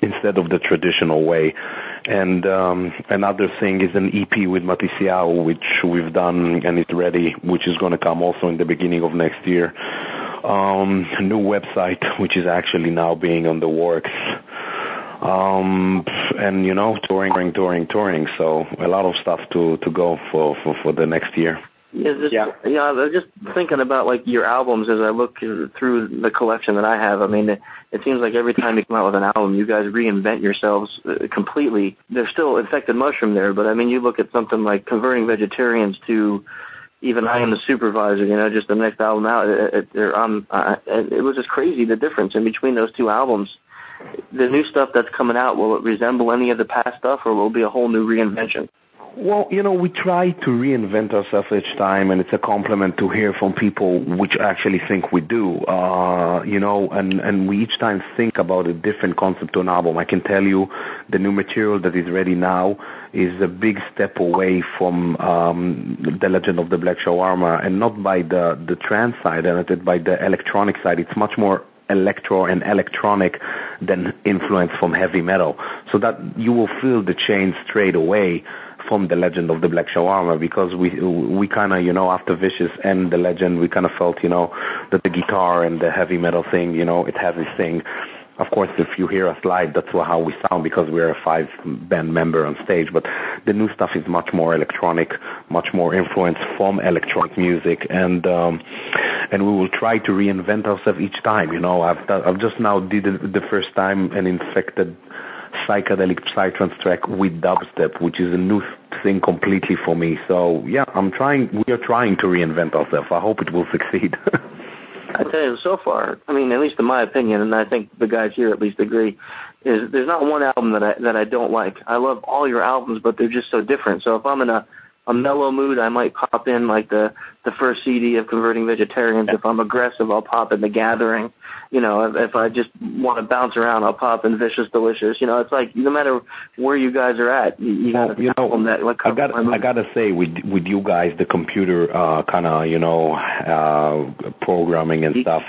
instead of the traditional way. And another thing is an EP with Matisiao, which we've done and it's ready, which is going to come also in the beginning of next year. A new website, which is actually now being on the works. And, touring. So a lot of stuff to go for the next year. I was just thinking about like your albums as I look through the collection that I have. I mean, it seems like every time you come out with an album, you guys reinvent yourselves completely. There's still Infected Mushroom there, but I mean, you look at something like Converting Vegetarians to even I Am the Supervisor, just the next album out. It was just crazy, the difference in between those two albums. The new stuff that's coming out, will it resemble any of the past stuff, or will it be a whole new reinvention? Well, we try to reinvent ourselves each time, and it's a compliment to hear from people which actually think we do, and we each time think about a different concept to an album. I can tell you the new material that is ready now is a big step away from The Legend of the Black Shawarma, and not by the trance side, and by the electronic side. It's much more electro and electronic than influence from heavy metal, so that you will feel the change straight away from The Legend of the Black Shawarma, because we kind of, after Vicious and The Legend, we kind of felt, that the guitar and the heavy metal thing, it has this thing. Of course, if you hear us live, that's how we sound, because we're a 5-band member on stage. But the new stuff is much more electronic, much more influence from electronic music, and we will try to reinvent ourselves each time. I've just now did the first time an Infected psychedelic psytrance track with dubstep, which is a new thing completely for me. So yeah, we are trying to reinvent ourselves. I hope it will succeed. I tell you, so far, I mean, at least in my opinion, and I think the guys here at least agree, is there's not one album that I don't like. I love all your albums, but they're just so different. So if I'm in a mellow mood, I might pop in like the first CD of Converting Vegetarians. If I'm aggressive, I'll pop in The Gathering. If I just want to bounce around, I'll pop in Vicious Delicious. It's like no matter where you guys are at, you got an album that like. I gotta say, with you guys, the computer kind of programming and stuff,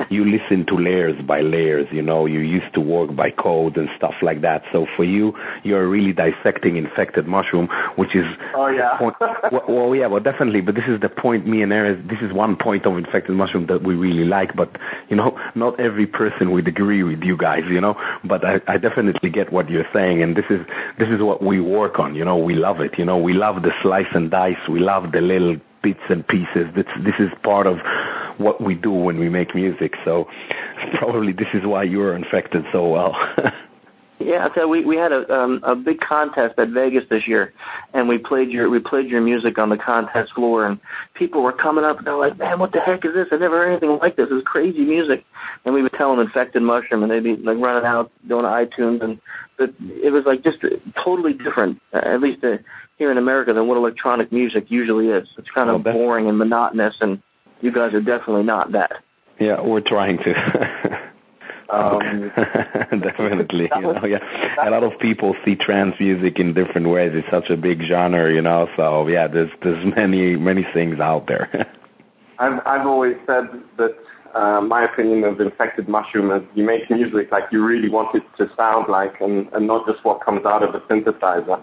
you listen to layers by layers. You used to work by code and stuff like that. So for you, you're really dissecting Infected Mushroom, which is well, definitely. But this is the point. Me and Erez, this is one point of Infected Mushroom that we really like. But not every person would agree with you guys, but I definitely get what you're saying, and this is what we work on, we love it, we love the slice and dice, we love the little bits and pieces. This is part of what we do when we make music, so probably this is why you're infected so well. Yeah, I tell you, we had a big contest at Vegas this year, and we played your music on the contest floor, and people were coming up and they're like, "Man, what the heck is this? I never heard anything like this. It's crazy music." And we would tell them Infected Mushroom, and they'd be like running out, going to iTunes, but it was like just totally different, at least here in America, than what electronic music usually is. It's kind of boring and monotonous, and you guys are definitely not that. Yeah, we're trying to. Definitely, a lot of people see trance music in different ways. It's such a big genre, so yeah, there's many things out there. I've always said that my opinion of Infected Mushroom is you make music like you really want it to sound like, and not just what comes out of a synthesizer.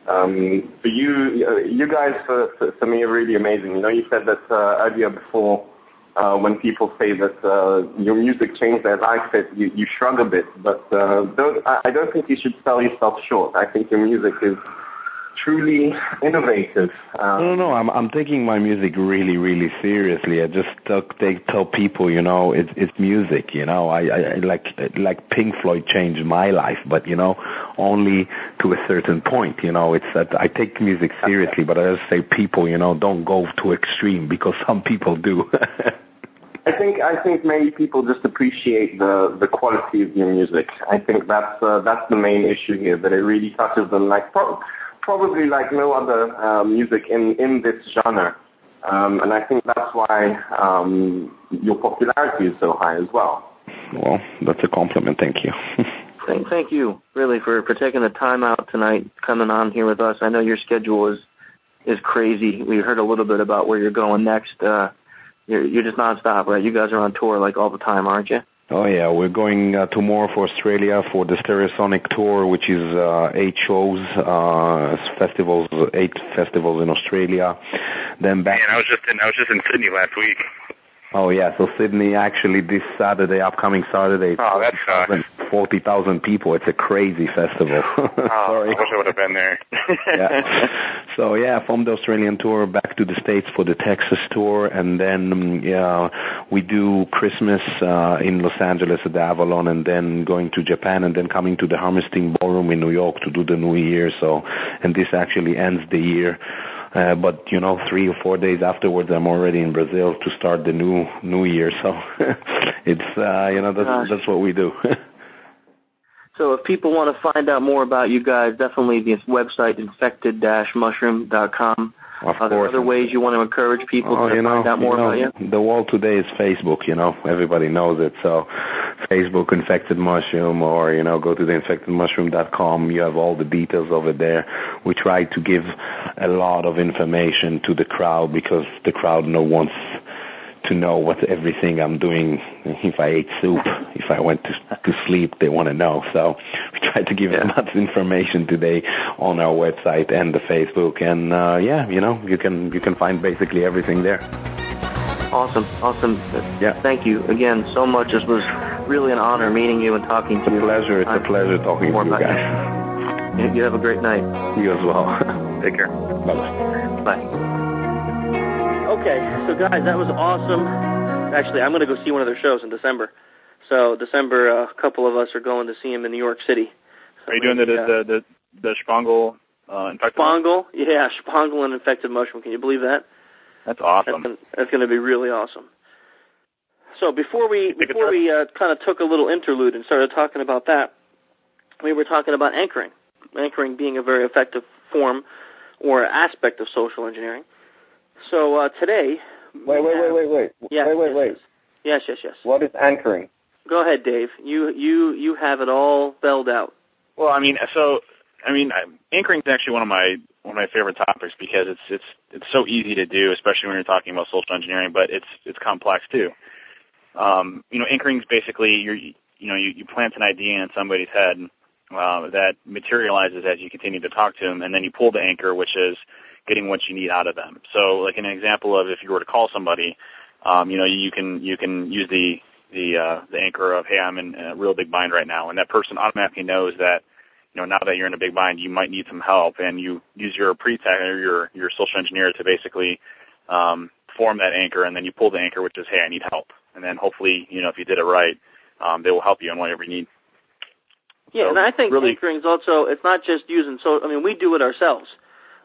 For you guys, for me, are really amazing. You said that earlier before. When people say that your music changed their life, you shrug a bit. But I don't think you should sell yourself short. I think your music is truly innovative. No. I'm taking my music really, really seriously. I just tell people, it's music. I like Pink Floyd changed my life, but only to a certain point. It's that I take music seriously, but I just say people, don't go too extreme because some people do. I think many people just appreciate the quality of your music. I think that's the main issue here, that it really touches them like probably like no other music in this genre. And I think that's why your popularity is so high as well. Well, that's a compliment. Thank you. Thank you, really, for taking the time out tonight, coming on here with us. I know your schedule is crazy. We heard a little bit about where you're going next. You're just nonstop, right? You guys are on tour like all the time, aren't you? Oh yeah, we're going tomorrow for Australia for the Stereosonic tour, which is 8 shows, 8 festivals in Australia. Then back. Man, I was just in Sydney last week. Oh yeah, so Sydney actually this Saturday, upcoming Saturday. Oh, that sucks. 40,000 people. It's a crazy festival. Sorry. I wish I would have been there. Yeah. So yeah, from the Australian tour back to the States for the Texas tour, and then we do Christmas in Los Angeles at the Avalon, and then going to Japan, and then coming to the Hammerstein Ballroom in New York to do the New Year. So, and this actually ends the year. But 3 or 4 days afterwards, I'm already in Brazil to start the new year. So it's that's what we do. So if people want to find out more about you guys, definitely the website infected-mushroom.com. Are there other ways you want to encourage people to find out more about you? The world today is Facebook, everybody knows it. So Facebook, Infected Mushroom, or, go to the infectedmushroom.com. You have all the details over there. We try to give a lot of information to the crowd because the crowd wants to know what everything I'm doing. If I ate soup, if I went to sleep, they want to know. So we try to give as much information today on our website and the Facebook. And you can find basically everything there. Awesome. Yeah. Thank you again so much. This was really an honor meeting you and talking to you. It's a pleasure talking to you guys. You have a great night. You as well. Take care. Bye-bye. Bye. Okay, so guys, that was awesome. Actually, I'm going to go see one of their shows in December. So December, a couple of us are going to see him in New York City. So are you doing the Spangle Infected Spangle? Yeah, Spangle and Infected Mushroom. Can you believe that? That's awesome. That's going to be really awesome. So before we kind of took a little interlude and started talking about that, we were talking about anchoring. Anchoring being a very effective form or aspect of social engineering. So today... Wait. Yes. Wait. Yes. What is anchoring? Go ahead, Dave. You have it all spelled out. Well, anchoring is actually one of my favorite topics because it's so easy to do, especially when you're talking about social engineering. But it's complex too. Anchoring is basically you plant an idea in somebody's head that materializes as you continue to talk to them, and then you pull the anchor, which is getting what you need out of them. So, like an example of if you were to call somebody, you can use the anchor of, hey, I'm in a real big bind right now, and that person automatically knows that, now that you're in a big bind, you might need some help, and you use your pre-tech or your social engineer to basically form that anchor, and then you pull the anchor, which is, hey, I need help, and then hopefully, if you did it right, they will help you in whatever you need. Yeah, so and I think really, anchoring's also, it's not just using, we do it ourselves.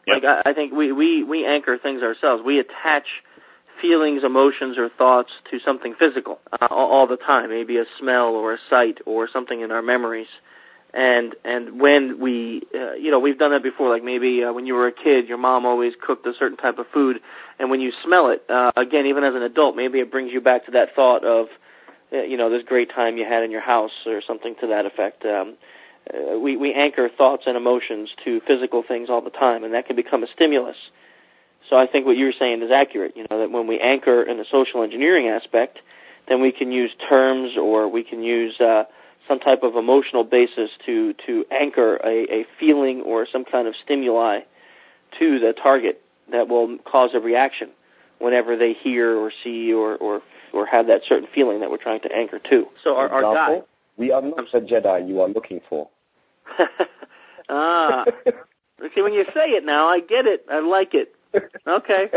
Yep. Like, I think we anchor things ourselves. We attach feelings, emotions, or thoughts to something physical all the time, maybe a smell or a sight or something in our memories. And when we, we've done that before, like maybe when you were a kid, your mom always cooked a certain type of food, and when you smell it, again, even as an adult, maybe it brings you back to that thought of, this great time you had in your house or something to that effect. We anchor thoughts and emotions to physical things all the time, and that can become a stimulus. So I think what you're saying is accurate, that when we anchor in the social engineering aspect, then we can use terms or we can use some type of emotional basis to anchor a feeling or some kind of stimuli to the target that will cause a reaction whenever they hear or see or have that certain feeling that we're trying to anchor to. So our guy... We are not the Jedi you are looking for. See, when you say it now, I get it. I like it. Okay.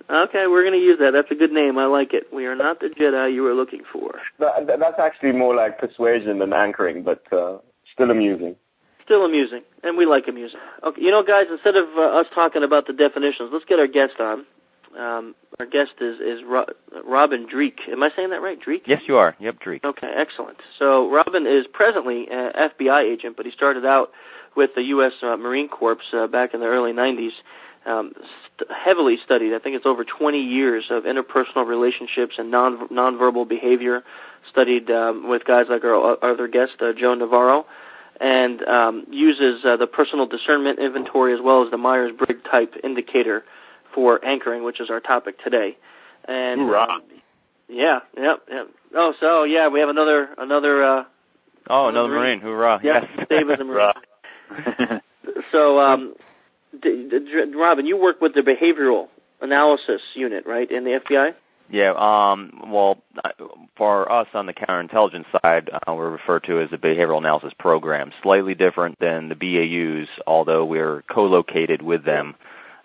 We're going to use that. That's a good name. I like it. We are not the Jedi you were looking for. That's actually more like persuasion than anchoring, but still amusing. Still amusing, and we like amusing. Okay, you know, guys, instead of us talking about the definitions, let's get our guest on. Our guest is Robin Dreek. Am I saying that right, Dreek? Yes, you are. Yep, Dreek. Okay, excellent. So Robin is presently an FBI agent, but he started out with the U.S. Marine Corps back in the early 90s. Heavily studied. I think it's over 20 years of interpersonal relationships and nonverbal behavior. Studied with guys like our other guest, Joe Navarro, and uses the personal discernment inventory as well as the Myers-Briggs type indicator for anchoring, which is our topic today. And yeah. Oh, so yeah, we have another. Another Marine. Hoorah! Yes, Dave is a Marine. So. Robin, you work with the behavioral analysis unit, right, in the FBI? Yeah, well, for us on the counterintelligence side, we're referred to as the behavioral analysis program. Slightly different than the BAUs, although we're co-located with them.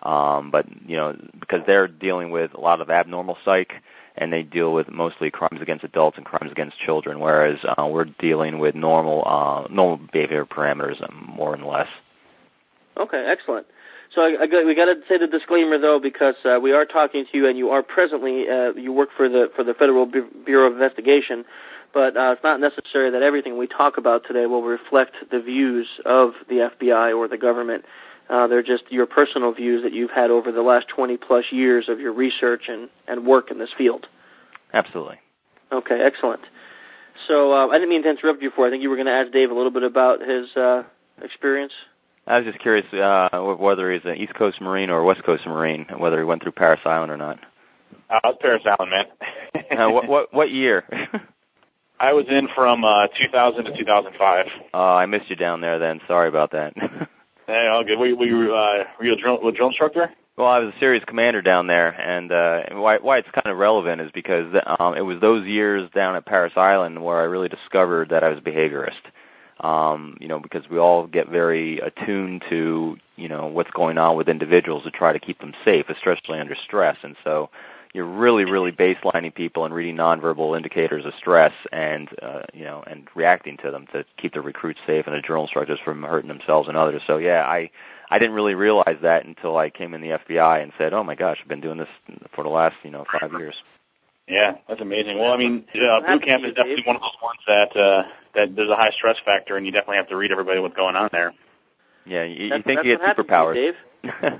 But, you know, because they're dealing with a lot of abnormal psych, and they deal with mostly crimes against adults and crimes against children, whereas we're dealing with normal behavior parameters, more and less. Okay, excellent. So we got to say the disclaimer though, because we are talking to you, and you are presently you work for the Federal Bureau of Investigation, but it's not necessary that everything we talk about today will reflect the views of the FBI or the government. They're just your personal views that you've had over the last 20 plus years of your research and work in this field. Absolutely. Okay, excellent. So I didn't mean to interrupt you before. I think you were going to ask Dave a little bit about his experience. I was just curious whether he's an East Coast Marine or a West Coast Marine, whether he went through Parris Island or not. I was Parris Island, man. What year? I was in from 2000 to 2005. I missed you down there then. Sorry about that. Hey, all good. Were you a drill instructor? Well, I was a series commander down there, and why it's kind of relevant is because it was those years down at Parris Island where I really discovered that I was a behaviorist. You know, because we all get very attuned to, you know, what's going on with individuals to try to keep them safe, especially under stress. And so you're really, really baselining people and reading nonverbal indicators of stress and, you know, and reacting to them to keep the recruits safe and the drill instructors from hurting themselves and others. So, yeah, I didn't really realize that until I came in the FBI and said, oh, my gosh, I've been doing this for the last, 5 years. Yeah, that's amazing. Well, I mean, boot camp is definitely one of those ones that there's a high stress factor, and you definitely have to read everybody what's going on there. Yeah, you think you get superpowers. Dave.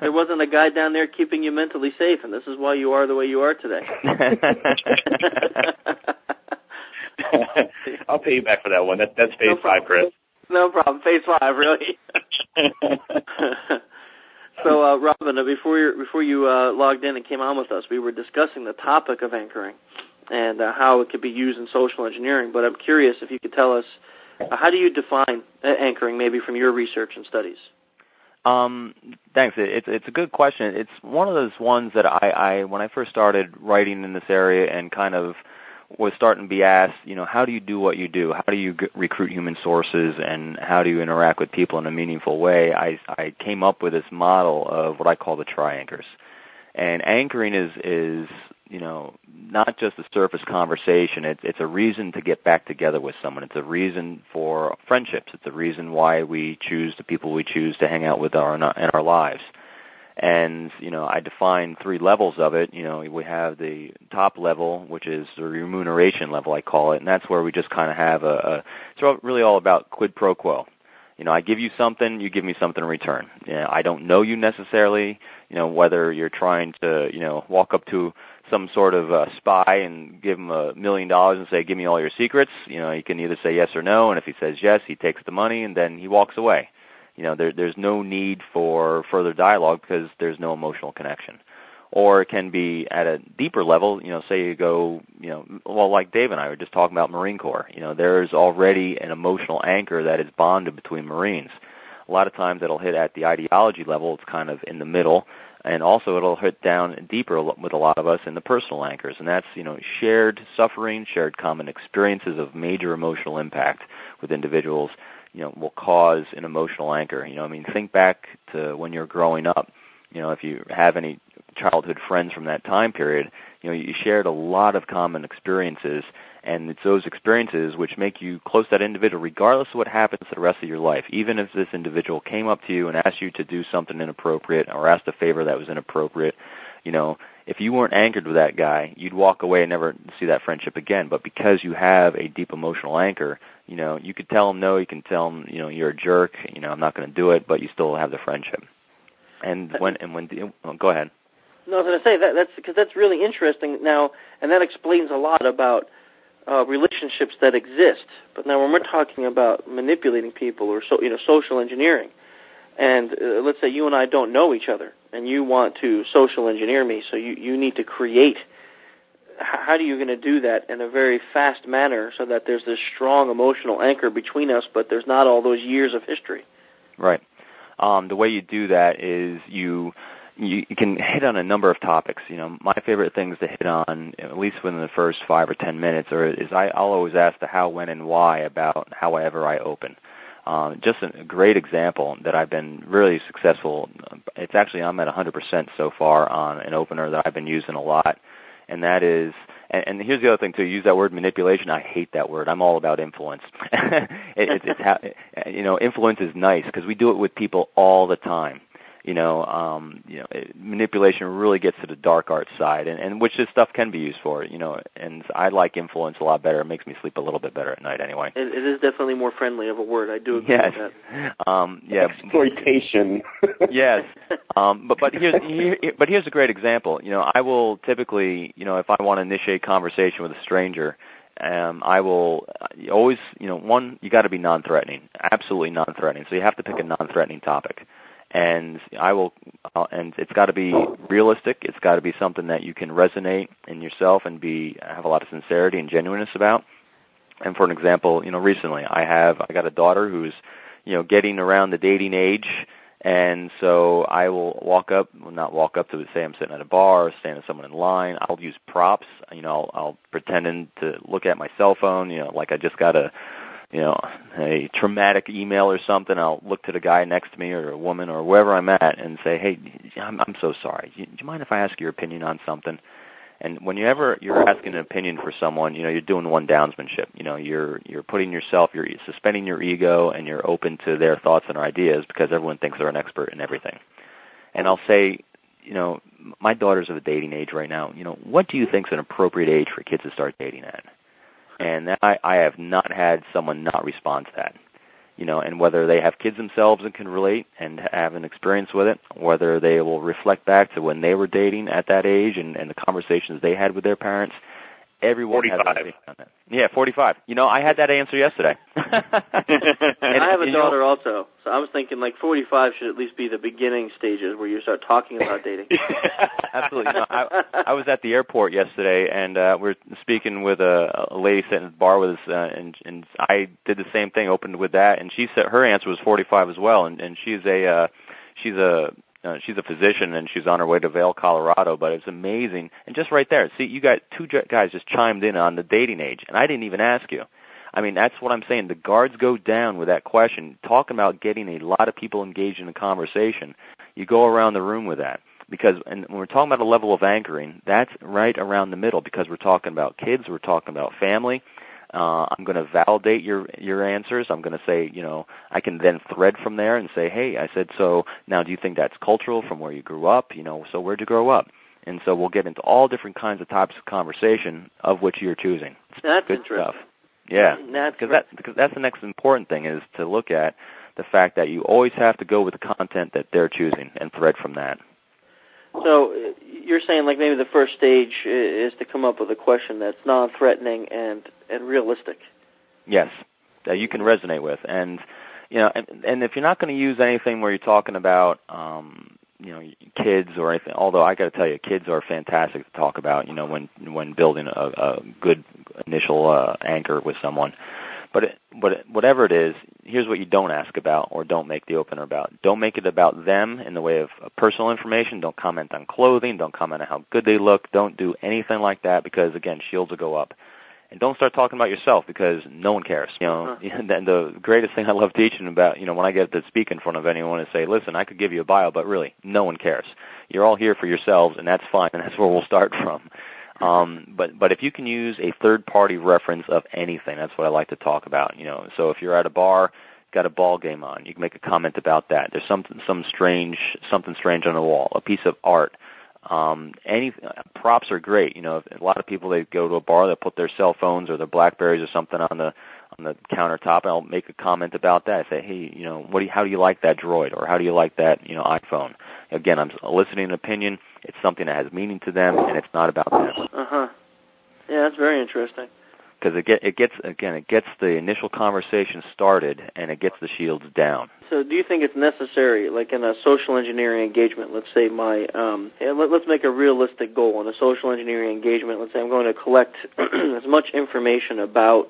There wasn't a guy down there keeping you mentally safe, and this is why you are the way you are today. I'll pay you back for that one. That's phase 5, Chris. No problem. Phase 5, really. So, Robin, before you logged in and came on with us, we were discussing the topic of anchoring and how it could be used in social engineering. But I'm curious if you could tell us, how do you define anchoring, maybe from your research and studies? Thanks. It's a good question. It's one of those ones that I when I first started writing in this area and kind of was starting to be asked, how do you do what you do? How do you recruit human sources, and how do you interact with people in a meaningful way? I came up with this model of what I call the trianchors. And anchoring is not just a surface conversation. It's a reason to get back together with someone. It's a reason for friendships. It's a reason why we choose the people we choose to hang out with in our lives. And, I define 3 levels of it. We have the top level, which is the remuneration level, I call it, and that's where we just kind of have it's really all about quid pro quo. I give you something, you give me something in return. I don't know you necessarily, whether you're trying to, walk up to some sort of spy and give him $1 million and say, give me all your secrets. You can either say yes or no, and if he says yes, he takes the money and then he walks away. There's no need for further dialogue because there's no emotional connection. Or it can be at a deeper level, say you go, like Dave and I were just talking about Marine Corps. There's already an emotional anchor that is bonded between Marines. A lot of times it'll hit at the ideology level. It's kind of in the middle. And also it'll hit down deeper with a lot of us in the personal anchors. And that's, shared suffering, shared common experiences of major emotional impact with individuals. will cause an emotional anchor. Think back to when you're growing up. If you have any childhood friends from that time period, you shared a lot of common experiences, and it's those experiences which make you close to that individual regardless of what happens to the rest of your life. Even if this individual came up to you and asked you to do something inappropriate or asked a favor that was inappropriate, if you weren't anchored with that guy, you'd walk away and never see that friendship again. But because you have a deep emotional anchor, you could tell him no, you can tell him, you're a jerk, I'm not going to do it, but you still have the friendship. Go ahead. No, I was going to say that's because that's really interesting now, and that explains a lot about relationships that exist. But now, when we're talking about manipulating people or social engineering, and let's say you and I don't know each other, and you want to social engineer me, so you need to create. How are you going to do that in a very fast manner so that there's this strong emotional anchor between us, but there's not all those years of history? Right. The way you do that is you can hit on a number of topics. My favorite things to hit on, at least within the first 5 or 10 minutes, I'll always ask the how, when, and why about however I open. Just a great example that I've been really successful. It's actually I'm at 100% so far on an opener that I've been using a lot, and that is. And here's the other thing too. You use that word manipulation. I hate that word. I'm all about influence. It's how, influence is nice because we do it with people all the time. Manipulation really gets to the dark art side, and which this stuff can be used for. And I like influence a lot better. It makes me sleep a little bit better at night, anyway. It is definitely more friendly of a word. I do agree with that. Yeah. Exploitation. Yes. But here's a great example. I will typically, if I want to initiate conversation with a stranger, I will always, one, you got to be non-threatening, absolutely non-threatening. So you have to pick a non-threatening topic. And and it's got to be realistic. It's got to be something that you can resonate in yourself and have a lot of sincerity and genuineness about. And for an example, recently I got a daughter who's, getting around the dating age, and so I will not walk up to say I'm sitting at a bar or standing with someone in line. I'll use props. I'll pretend to look at my cell phone, like I just got a traumatic email or something. I'll look to the guy next to me or a woman or wherever I'm at and say, hey, I'm so sorry. Do you mind if I ask your opinion on something? And whenever you're asking an opinion for someone, you're doing one-downsmanship. You're putting yourself, you're suspending your ego, and you're open to their thoughts and ideas because everyone thinks they're an expert in everything. And I'll say, my daughter's of a dating age right now. What do you think is an appropriate age for kids to start dating at? And I have not had someone not respond to that, and whether they have kids themselves and can relate and have an experience with it, whether they will reflect back to when they were dating at that age and the conversations they had with their parents, everyone 45. has an opinion on that. Yeah, 45. I had that answer yesterday. And I have a daughter also, so I was thinking 45 should at least be the beginning stages where you start talking about dating. Absolutely. I was at the airport yesterday, and we're speaking with a lady sitting at the bar with us, and I did the same thing, opened with that, and she said her answer was 45 as well, and she's a physician, and she's on her way to Vail, Colorado, but it's amazing. And just right there, see, you got two guys just chimed in on the dating age, and I didn't even ask you. I mean, that's what I'm saying. The guards go down with that question, talking about getting a lot of people engaged in a conversation. You go around the room with that. And when we're talking about a level of anchoring, that's right around the middle because we're talking about kids, we're talking about family. I'm going to validate your answers. I'm going to say, I can then thread from there and say, hey, I said, so now do you think that's cultural from where you grew up? So where'd you grow up? And so we'll get into all different kinds of topics of conversation of which you're choosing. That's good interesting. Stuff. Yeah, because that's the next important thing is to look at the fact that you always have to go with the content that they're choosing and thread from that. So you're saying maybe the first stage is to come up with a question that's non-threatening and realistic. Yes, that you can resonate with, and and if you're not going to use anything where you're talking about kids or anything, although I got to tell you, kids are fantastic to talk about, when building a good initial anchor with someone. But whatever it is, here's what you don't ask about or don't make the opener about. Don't make it about them in the way of personal information. Don't comment on clothing. Don't comment on how good they look. Don't do anything like that because, again, shields will go up. And don't start talking about yourself because no one cares. And the greatest thing I love teaching about, when I get to speak in front of anyone is say, listen, I could give you a bio, but really, no one cares. You're all here for yourselves, and that's fine, and that's where we'll start from. But if you can use a third-party reference of anything, that's what I like to talk about. So if you're at a bar, got a ball game on, you can make a comment about that. There's something strange on the wall, a piece of art. Any props are great. A lot of people, they go to a bar, they put their cell phones or their BlackBerries or something on the countertop, and I'll make a comment about that. I say, hey, how do you like that Droid, or how do you like that iPhone? Again, I'm eliciting an opinion. It's something that has meaning to them, and it's not about them. Yeah, that's very interesting. Because it gets the initial conversation started, and it gets the shields down. So do you think it's necessary, like in a social engineering engagement, let's say let's make a realistic goal in a social engineering engagement. Let's say I'm going to collect as much information about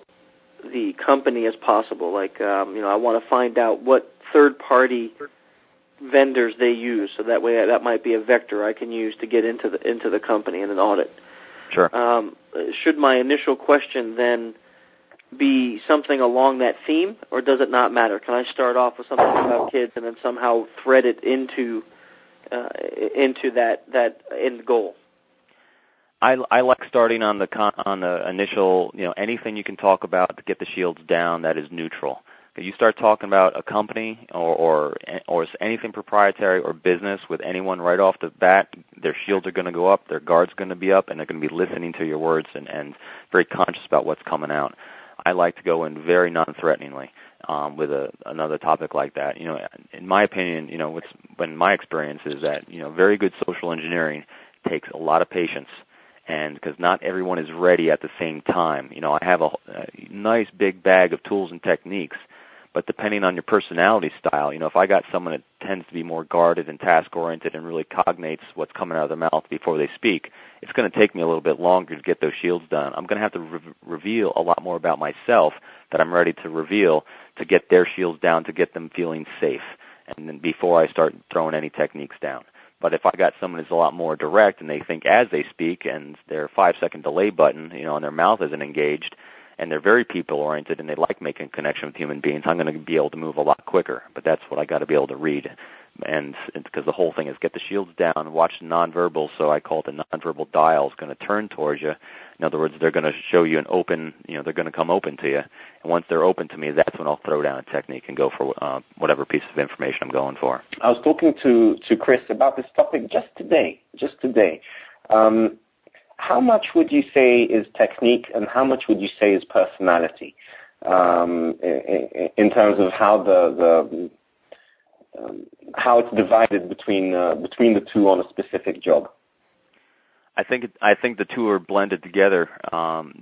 the company as possible. Like, I want to find out what third-party vendors they use, so that way that might be a vector I can use to get into the company in an audit. Sure. Should my initial question then be something along that theme, or does it not matter? Can I start off with something about kids and then somehow thread it into that end goal? I like starting on the initial, anything you can talk about to get the shields down that is neutral. You start talking about a company or anything proprietary or business with anyone right off the bat, their shields are going to go up, their guard's going to be up, and they're going to be listening to your words and very conscious about what's coming out. I like to go in very non-threateningly with another topic like that. In my opinion, what's been my experience is that very good social engineering takes a lot of patience. And because not everyone is ready at the same time. I have a nice big bag of tools and techniques, but depending on your personality style, if I got someone that tends to be more guarded and task-oriented and really cognates what's coming out of their mouth before they speak, it's going to take me a little bit longer to get those shields done. I'm going to have to reveal a lot more about myself that I'm ready to reveal to get their shields down, to get them feeling safe, and then before I start throwing any techniques down. But if I got someone who's a lot more direct and they think as they speak and their 5-second delay button, and their mouth isn't engaged and they're very people-oriented and they like making a connection with human beings, I'm going to be able to move a lot quicker. But that's what I got to be able to read. And because the whole thing is get the shields down, watch the nonverbal, so I call it the nonverbal dial, is going to turn towards you. In other words, they're going to show you an open, they're going to come open to you. And once they're open to me, that's when I'll throw down a technique and go for whatever piece of information I'm going for. I was talking to Chris about this topic just today. How much would you say is technique and how much would you say is personality in terms of how how it's divided between the two on a specific job? I think the two are blended together.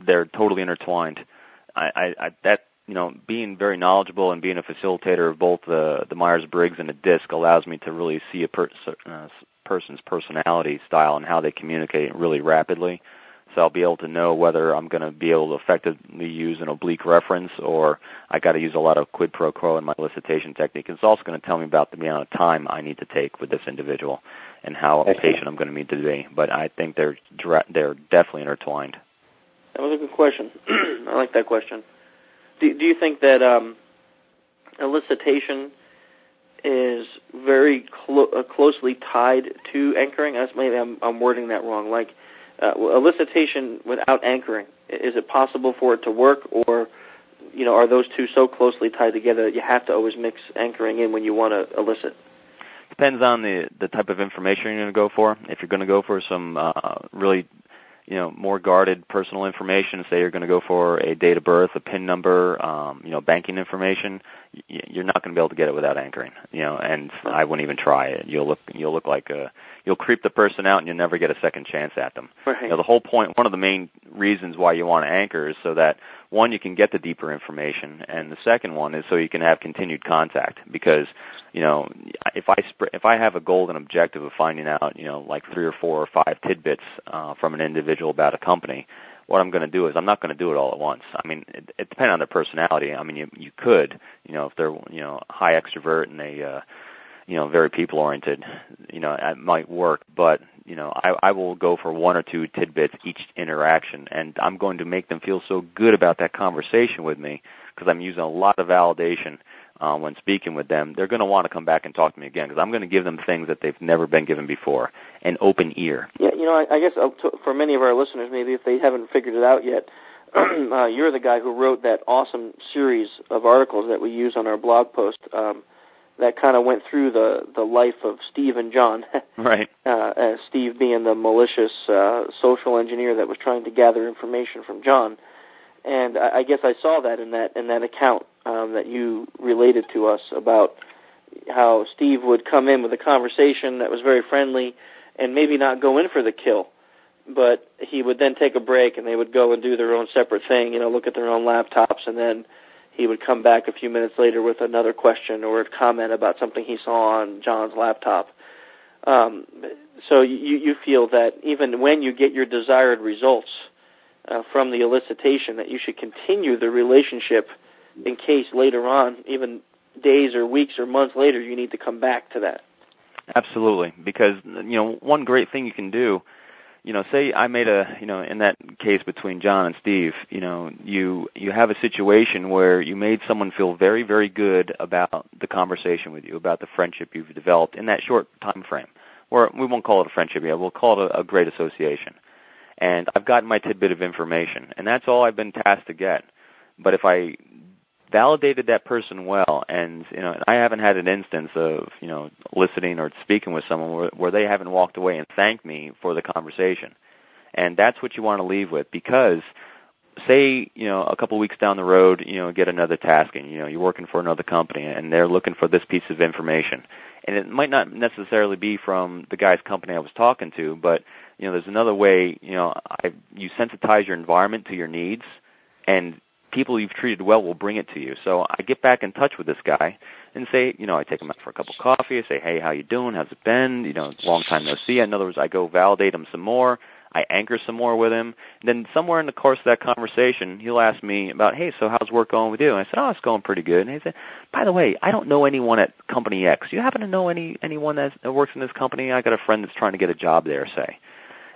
They're totally intertwined. Being very knowledgeable and being a facilitator of both the Myers-Briggs and the DISC allows me to really see a person's personality style and how they communicate really rapidly. So I'll be able to know whether I'm going to be able to effectively use an oblique reference or I got to use a lot of quid pro quo in my elicitation technique. It's also going to tell me about the amount of time I need to take with this individual and how patient I'm going to need to be. But I think they're definitely intertwined. That was a good question. I like that question. Do you think that elicitation is very closely tied to anchoring? Maybe I'm wording that wrong. Like elicitation without anchoring, is it possible for it to work, or are those two so closely tied together that you have to always mix anchoring in when you want to elicit? Depends on the type of information you're going to go for. If you're going to go for some really more guarded personal information, say you're going to go for a date of birth, a PIN number, banking information, you're not going to be able to get it without anchoring, and I wouldn't even try it. You'll look like you'll creep the person out and you'll never get a second chance at them. Right. The whole point, one of the main reasons why you want to anchor is so that, one, you can get the deeper information, and the second one is so you can have continued contact. Because, if I have a goal and objective of finding out, like 3 or 4 or 5 tidbits from an individual about a company, what I'm going to do is I'm not going to do it all at once. I mean, it depends on their personality. I mean, you could, if they're high extrovert and very people-oriented, it might work, but, I will go for 1 or 2 tidbits each interaction, and I'm going to make them feel so good about that conversation with me because I'm using a lot of validation when speaking with them. They're going to want to come back and talk to me again because I'm going to give them things that they've never been given before, an open ear. Yeah, I guess for many of our listeners, maybe if they haven't figured it out yet, you're the guy who wrote that awesome series of articles that we use on our blog post that kind of went through the life of Steve and John. Right. Steve being the malicious social engineer that was trying to gather information from John. And I guess I saw that in that account that you related to us about how Steve would come in with a conversation that was very friendly and maybe not go in for the kill, but he would then take a break and they would go and do their own separate thing, look at their own laptops, and then he would come back a few minutes later with another question or a comment about something he saw on John's laptop. So you feel that even when you get your desired results from the elicitation, that you should continue the relationship in case later on, even days or weeks or months later, you need to come back to that. Absolutely, because one great thing you can do, say I made in that case between John and Steve, you have a situation where you made someone feel very, very good about the conversation with you, about the friendship you've developed in that short time frame. Or we won't call it a friendship yet, we'll call it a great association. And I've gotten my tidbit of information, and that's all I've been tasked to get. But if I validated that person well, and I haven't had an instance of listening or speaking with someone where they haven't walked away and thanked me for the conversation, and that's what you want to leave with. Because say a couple of weeks down the road, get another tasking, you're working for another company and they're looking for this piece of information, and it might not necessarily be from the guy's company I was talking to, but there's another way. You sensitize your environment to your needs, and people you've treated well will bring it to you. So I get back in touch with this guy and say, I take him out for a cup of coffee. I say, hey, how you doing? How's it been? Long time no see. In other words, I go validate him some more. I anchor some more with him. And then somewhere in the course of that conversation, he'll ask me about, hey, so how's work going with you? And I said, oh, it's going pretty good. And he said, by the way, I don't know anyone at Company X. Do you happen to know anyone that works in this company? I got a friend that's trying to get a job there, say.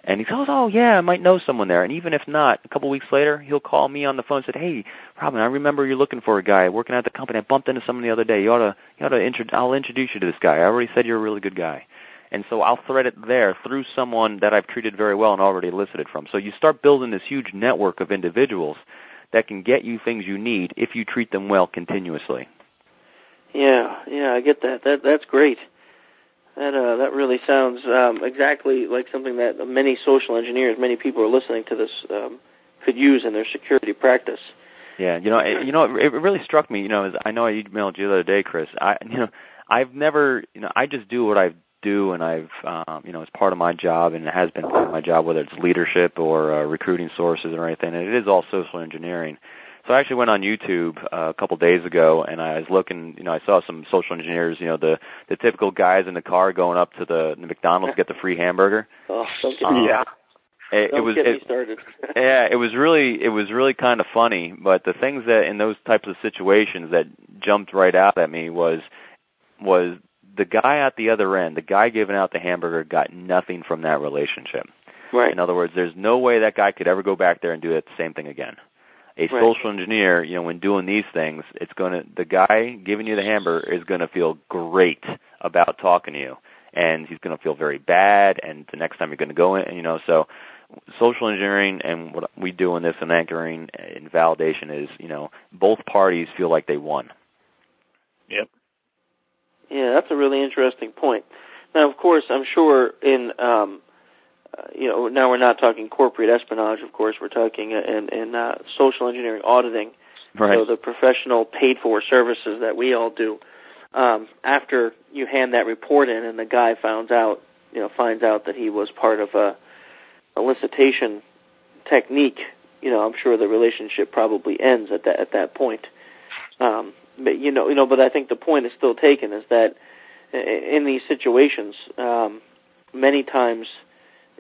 And he goes, oh, yeah, I might know someone there. And even if not, a couple weeks later, he'll call me on the phone and say, hey, Robin, I remember you're looking for a guy working at the company. I bumped into someone the other day. I'll introduce you to this guy. I already said you're a really good guy. And so I'll thread it there through someone that I've treated very well and already elicited from. So you start building this huge network of individuals that can get you things you need if you treat them well continuously. Yeah, I get that. That's great. That really sounds exactly like something that many social engineers, many people who are listening to this could use in their security practice. Yeah, it really struck me. As I know I emailed you the other day, Chris. I've never, I just do what I do, and I've, it's part of my job, and it has been part of my job, whether it's leadership or recruiting sources or anything. And it is all social engineering. So I actually went on YouTube a couple days ago, and I was looking, I saw some social engineers, the typical guys in the car going up to the McDonald's to get the free hamburger. Oh, don't get me started. Yeah, it was really kind of funny, but the things that in those types of situations that jumped right out at me was the guy at the other end, the guy giving out the hamburger got nothing from that relationship. Right. In other words, there's no way that guy could ever go back there and do the same thing again. A social engineer, when doing these things, the guy giving you the hamburger is going to feel great about talking to you, and he's going to feel very bad, and the next time you're going to go in, so social engineering and what we do in this and anchoring and validation is, both parties feel like they won. Yep. Yeah, that's a really interesting point. Now, of course, I'm sure in now we're not talking corporate espionage, of course. We're talking in social engineering auditing, right. So the professional paid-for services that we all do. After you hand that report in and the guy finds out that he was part of a elicitation technique, I'm sure the relationship probably ends at that point. But but I think the point is still taken, is that in these situations, many times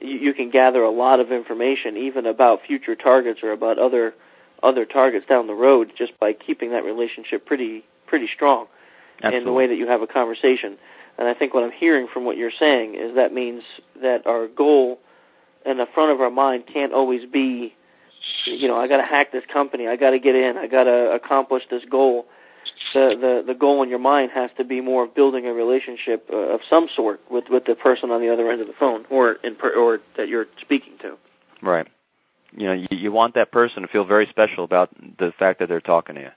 you can gather a lot of information, even about future targets or about other targets down the road, just by keeping that relationship pretty strong. in the way that you have a conversation. And I think what I'm hearing from what you're saying is that means that our goal in the front of our mind can't always be, I got to hack this company, I got to get in, I got to accomplish this goal. The goal in your mind has to be more of building a relationship of some sort with the person on the other end of the phone or that you're speaking to. Right. You want that person to feel very special about the fact that they're talking to you.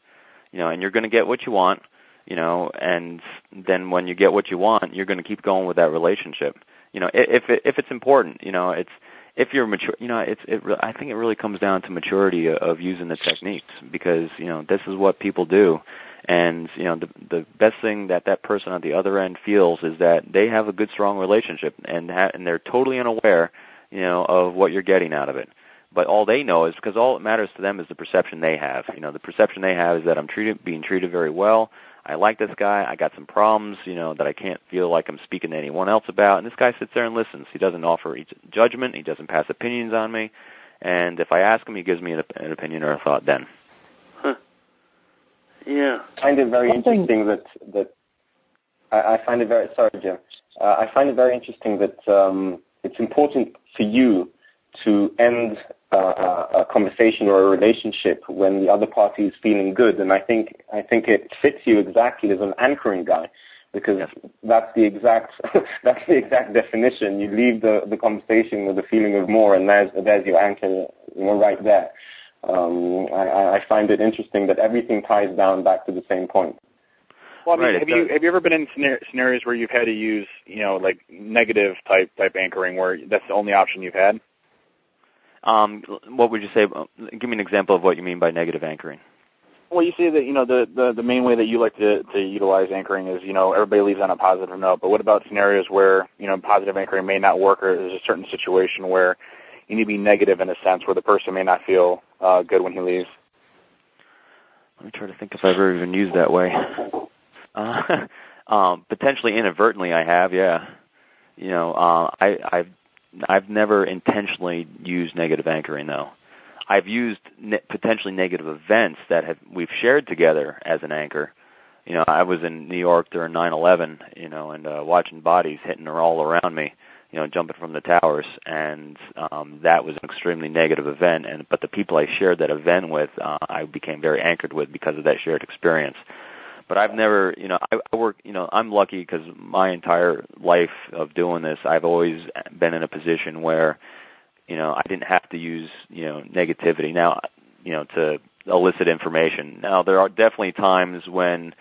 And you're going to get what you want, and then when you get what you want, you're going to keep going with that relationship. If it's important, if you're mature, I think it really comes down to maturity of using the techniques, because this is what people do, and the best thing that person on the other end feels is that they have a good, strong relationship, and they're totally unaware, of what you're getting out of it. But all they know is, because all that matters to them is the perception they have. The perception they have is that I'm being treated very well. I like this guy. I got some problems, that I can't feel like I'm speaking to anyone else about. And this guy sits there and listens. He doesn't offer judgment. He doesn't pass opinions on me. And if I ask him, he gives me an opinion or a thought then. Huh. Yeah. I find it very interesting that I find it very, sorry, Jim. I find it very interesting that it's important for you to end a conversation or a relationship when the other party is feeling good, and I think it fits you exactly as an anchoring guy, because that's the exact definition. You leave the conversation with a feeling of more, and there's your anchor, right there. I find it interesting that everything ties down back to the same point. Well, I mean, have you ever been in scenarios where you've had to use like negative type anchoring, where that's the only option you've had? What would you say? Give me an example of what you mean by negative anchoring. Well, you say that the main way that you like to utilize anchoring is everybody leaves on a positive note. But what about scenarios where positive anchoring may not work, or there's a certain situation where you need to be negative in a sense where the person may not feel good when he leaves? Let me try to think if I've ever even used that way. Potentially inadvertently, I have. Yeah. I've never intentionally used negative anchoring, though. I've used potentially negative events that we've shared together as an anchor. I was in New York during 9/11, and watching bodies hitting all around me, jumping from the towers, and that was an extremely negative event. But the people I shared that event with, I became very anchored with because of that shared experience. But I've never, I work, I'm lucky because my entire life of doing this, I've always been in a position where, I didn't have to use, negativity now, to elicit information. Now, there are definitely times when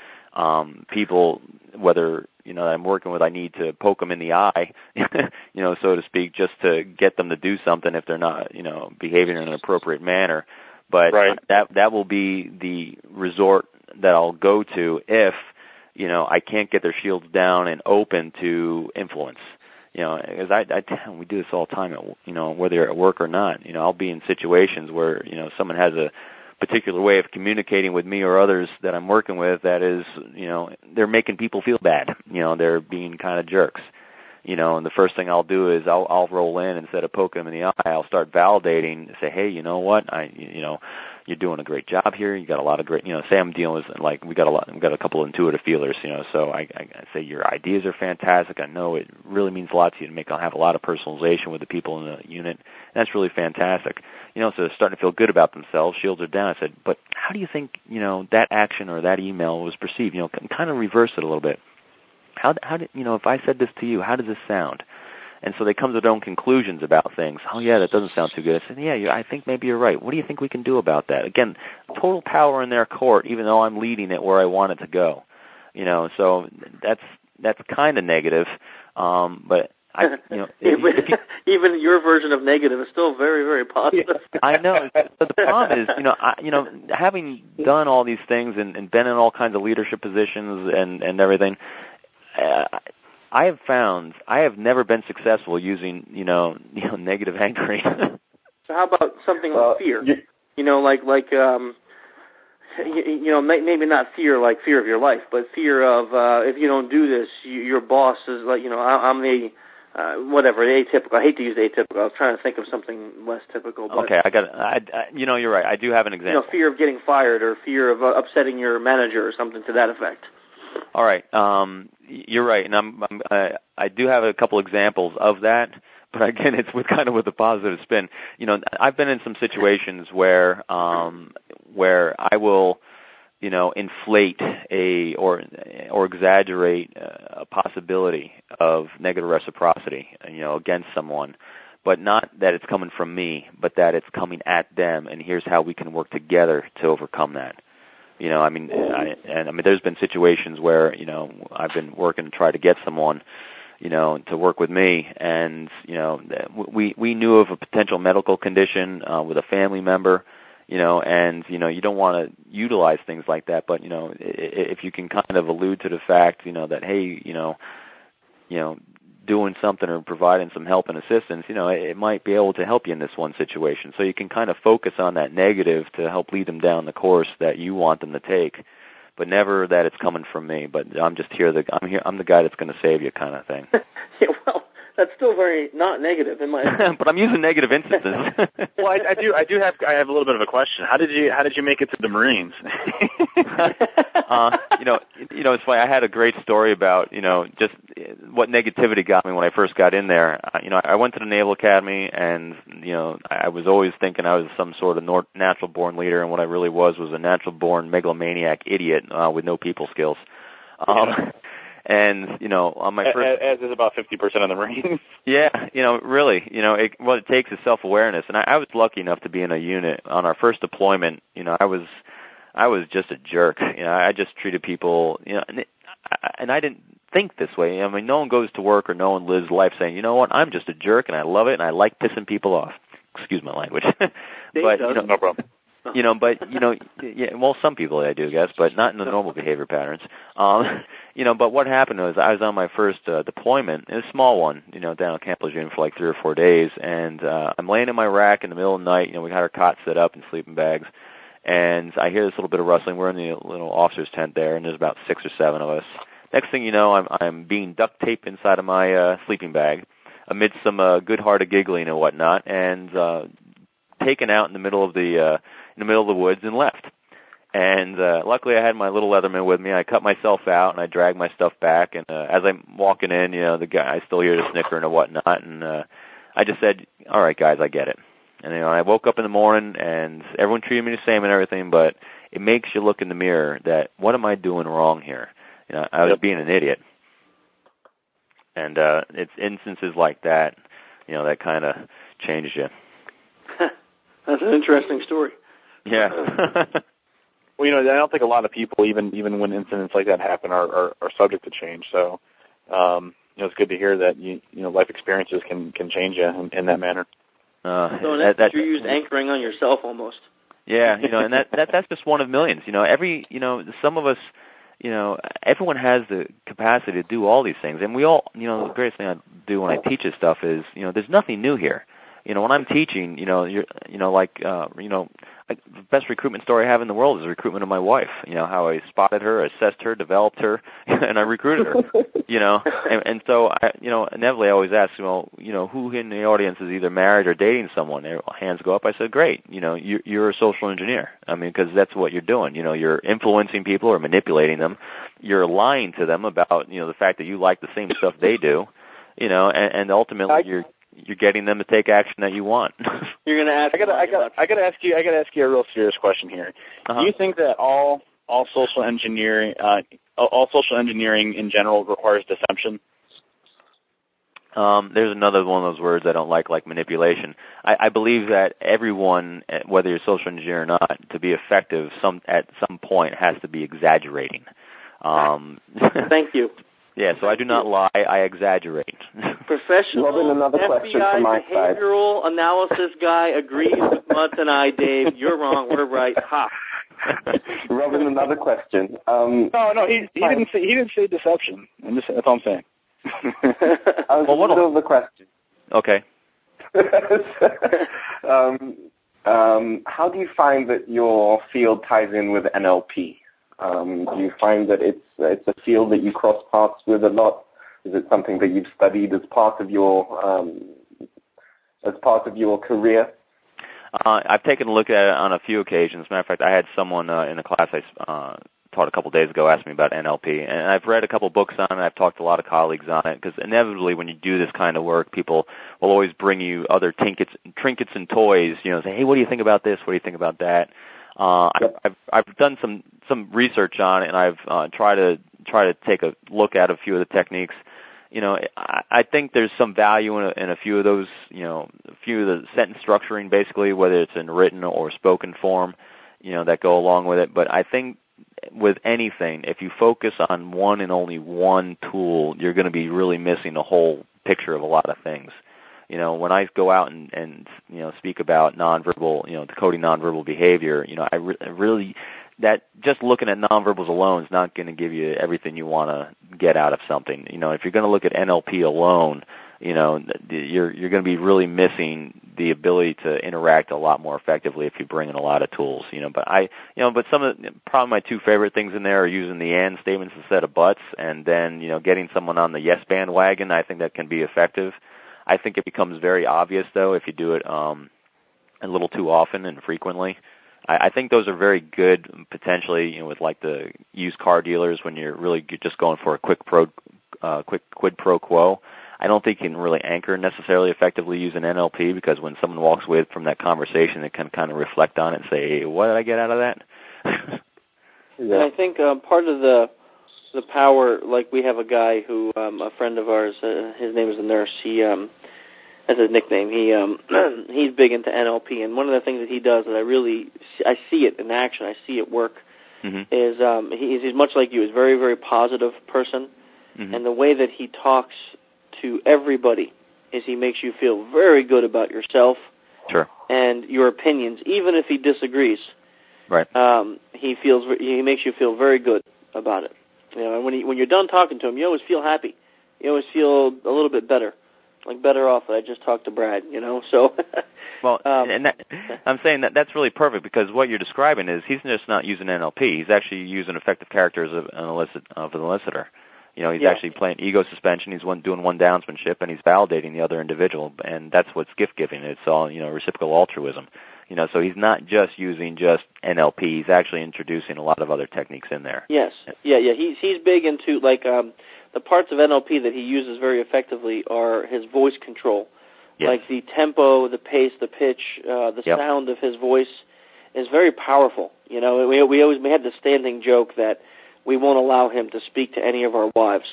people, whether, that I'm working with, I need to poke them in the eye, so to speak, just to get them to do something if they're not, behaving in an appropriate manner. But that will be the resort that I'll go to if, I can't get their shields down and open to influence. Because we do this all the time, whether you're at work or not. I'll be in situations where, someone has a particular way of communicating with me or others that I'm working with that is, they're making people feel bad. They're being kind of jerks. And the first thing I'll do is I'll roll in, instead of poking them in the eye, I'll start validating, say, hey, you know what, you're doing a great job here. You got a lot of great, say I'm dealing with, we got a couple of intuitive feelers, so I say your ideas are fantastic. I know it really means a lot to you to have a lot of personalization with the people in the unit. And that's really fantastic. So they're starting to feel good about themselves. Shields are down. I said, but how do you think, that action or that email was perceived? Kind of reverse it a little bit. How did, if I said this to you, how does this sound? And so they come to their own conclusions about things. Oh, yeah, that doesn't sound too good. I said, yeah, I think maybe you're right. What do you think we can do about that? Again, total power in their court, even though I'm leading it where I want it to go. So that's kind of negative. But even your version of negative is still very, very positive. I know. But the problem is, having done all these things and been in all kinds of leadership positions and everything, I have found I have never been successful using, negative anchoring. So how about something like fear? Maybe not fear like fear of your life, but fear of if you don't do this, your boss is like, I'm the atypical. I hate to use atypical. I was trying to think of something less typical. But, okay, you're right. I do have an example. Fear of getting fired or fear of upsetting your manager or something to that effect. All right. You're right, and I do have a couple examples of that, but again, it's with a positive spin. I've been in some situations where I will, inflate or exaggerate a possibility of negative reciprocity, against someone, but not that it's coming from me, but that it's coming at them, and here's how we can work together to overcome that. There's been situations where, I've been working to try to get someone, to work with me, and, we knew of a potential medical condition with a family member, and, you don't want to utilize things like that, but, if you can kind of allude to the fact, that, hey, doing something or providing some help and assistance, it might be able to help you in this one situation. So you can kind of focus on that negative to help lead them down the course that you want them to take, but never that it's coming from me. But I'm just here. I'm the guy that's going to save you, kind of thing. Yeah, well, that's still very not negative in my. But I'm using negative instances. Well, I have a little bit of a question. How did you make it to the Marines? It's funny. I had a great story about, just what negativity got me when I first got in there. I went to the Naval Academy, and, I was always thinking I was some sort of natural-born leader, and what I really was a natural-born megalomaniac idiot with no people skills. And, on my first... As is about 50% of the Marines. Yeah, really, what it takes is self-awareness. And I was lucky enough to be in a unit. On our first deployment, I was just a jerk. I just treated people, and I didn't think this way. No one goes to work or no one lives life saying, you know what, I'm just a jerk and I love it and I like pissing people off. Excuse my language. But, no problem. Well, some people I do, I guess, but not in the normal behavior patterns. But what happened was I was on my first deployment, a small one, down at Camp Lejeune for like 3 or 4 days, and I'm laying in my rack in the middle of the night. We had our cot set up and sleeping bags, and I hear this little bit of rustling. We're in the little officer's tent there, and there's about 6 or 7 of us. Next thing you know, I'm being duct taped inside of my sleeping bag, amidst some good-hearted giggling and whatnot, and taken out in the middle of the woods and left. And luckily, I had my little Leatherman with me. I cut myself out and I dragged my stuff back. And as I'm walking in, the guy, I still hear the snickering and whatnot. And I just said, "All right, guys, I get it." And I woke up in the morning and everyone treated me the same and everything, but it makes you look in the mirror that what am I doing wrong here? I was being an idiot. And it's instances like that, that kind of changes you. That's an interesting story. Yeah. Well, I don't think a lot of people, even when incidents like that happen, are subject to change. So, it's good to hear that life experiences can change you in that manner. So you used anchoring on yourself almost. Yeah, and that's just one of millions. Some of us, everyone has the capacity to do all these things, and we all, the greatest thing I do when I teach this stuff is, there's nothing new here. When I'm teaching, the best recruitment story I have in the world is the recruitment of my wife. How I spotted her, assessed her, developed her, and I recruited her. And so I, inevitably I always ask, who in the audience is either married or dating someone? Their hands go up. I said, great. You're a social engineer. Because that's what you're doing. You're influencing people or manipulating them. You're lying to them about, the fact that you like the same stuff they do. And ultimately you're getting them to take action that you want. You're going to ask. I got to ask you a real serious question here. Do you think that all social engineering in general requires deception? There's another one of those words I don't like manipulation. I believe that everyone, whether you're social engineer or not, to be effective, at some point has to be exaggerating. Thank you. Yeah, so I do not lie, I exaggerate. Professional FBI behavioral analysis guy agrees with Mutz and I, Dave. You're wrong, we're right. Ha. Robin, another question. No, he didn't say deception. That's all I'm saying. I was in the middle of the question. Okay. How do you find that your field ties in with NLP? Do you find that it's a field that you cross paths with a lot? Is it something that you've studied as part of your career? I've taken a look at it on a few occasions. As a matter of fact, I had someone in a class I taught a couple of days ago asked me about NLP, and I've read a couple of books on it. I've talked to a lot of colleagues on it, because inevitably when you do this kind of work, people will always bring you other trinkets and toys. Say, hey, what do you think about this? What do you think about that? I've done some research on it, and I've tried to take a look at a few of the techniques. I think there's some value in a few of those, a few of the sentence structuring, basically, whether it's in written or spoken form, that go along with it. But I think with anything, if you focus on one and only one tool, you're going to be really missing the whole picture of a lot of things. When I go out and speak about nonverbal, decoding nonverbal behavior, I really, that just looking at nonverbals alone is not going to give you everything you want to get out of something. If you're going to look at NLP alone, you're going to be really missing the ability to interact a lot more effectively if you bring in a lot of tools. But some of probably my two favorite things in there are using the and statements instead of buts, and then getting someone on the yes bandwagon. I think that can be effective. I think it becomes very obvious though if you do it a little too often and frequently. I think those are very good potentially, with like the used car dealers when you're really just going for a quick quid pro quo. I don't think you can really anchor necessarily effectively using NLP, because when someone walks away from that conversation, they can kind of reflect on it and say, hey, what did I get out of that? And I think part of the power, like we have a guy who, a friend of ours, his name is the nurse, he as a nickname, he's big into NLP, and one of the things that he does that I see it in action, I see it work, is he's much like you. He's a very, very positive person, and the way that he talks to everybody is he makes you feel very good about yourself and your opinions, even if he disagrees. Right. He makes you feel very good about it. And when you're done talking to him, you always feel happy. You always feel a little bit better. Like better off that I just talked to Brad, so. Well, and I'm saying that's really perfect, because what you're describing is he's just not using NLP. He's actually using effective characters of an elicitor. He's actually playing ego suspension. He's doing one-downsmanship, and he's validating the other individual, and that's what's gift-giving. It's all, reciprocal altruism. So he's not just using just NLP. He's actually introducing a lot of other techniques in there. Yes. Yeah. He's big into, like, the parts of NLP that he uses very effectively are his voice control. Yes. Like the tempo, the pace, the pitch, the sound of his voice is very powerful. We had the standing joke that we won't allow him to speak to any of our wives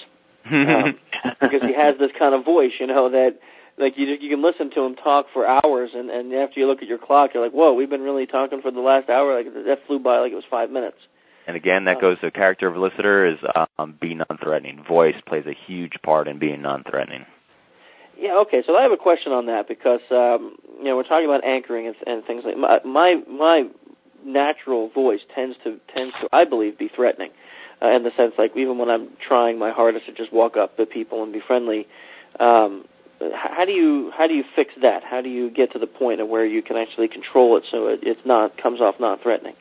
because he has this kind of voice, that like you can listen to him talk for hours, and after you look at your clock, you're like, whoa, we've been really talking for the last hour. Like that flew by like it was 5 minutes. And again, that goes to character of elicitor is be non-threatening. Voice plays a huge part in being non-threatening. Yeah, okay. So I have a question on that, because we're talking about anchoring and things like my natural voice tends to I believe be threatening, in the sense like even when I'm trying my hardest to just walk up to people and be friendly. How do you fix that? How do you get to the point of where you can actually control it so it comes off non-threatening?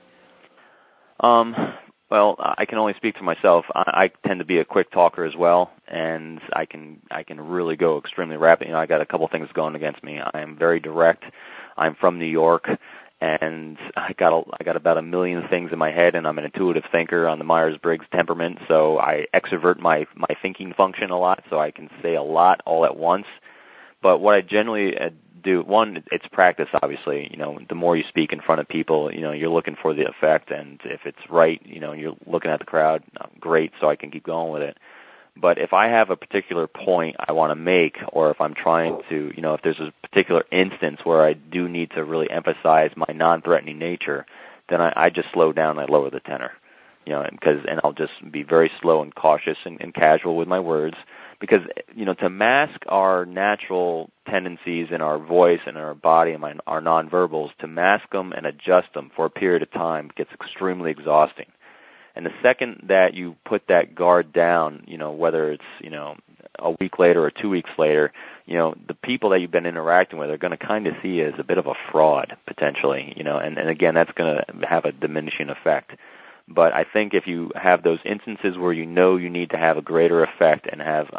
Well, I can only speak for myself. I tend to be a quick talker as well, and I can really go extremely rapid. I got a couple things going against me. I am very direct. I'm from New York, and I got about a million things in my head, and I'm an intuitive thinker on the Myers-Briggs temperament, so I extrovert my thinking function a lot, so I can say a lot all at once. But what I generally do, one, it's practice, obviously. The more you speak in front of people, you're looking for the effect, and if it's right, you're looking at the crowd, great, so I can keep going with it. But if I have a particular point I want to make, or if I'm trying to, if there's a particular instance where I do need to really emphasize my non-threatening nature, then I just slow down and I lower the tenor, and I'll just be very slow and cautious and casual with my words. Because, to mask our natural tendencies in our voice and our body and our nonverbals, to mask them and adjust them for a period of time gets extremely exhausting. And the second that you put that guard down, whether it's, a week later or 2 weeks later, the people that you've been interacting with are going to kind of see you as a bit of a fraud, potentially, and again, that's going to have a diminishing effect. But I think if you have those instances where you need to have a greater effect and have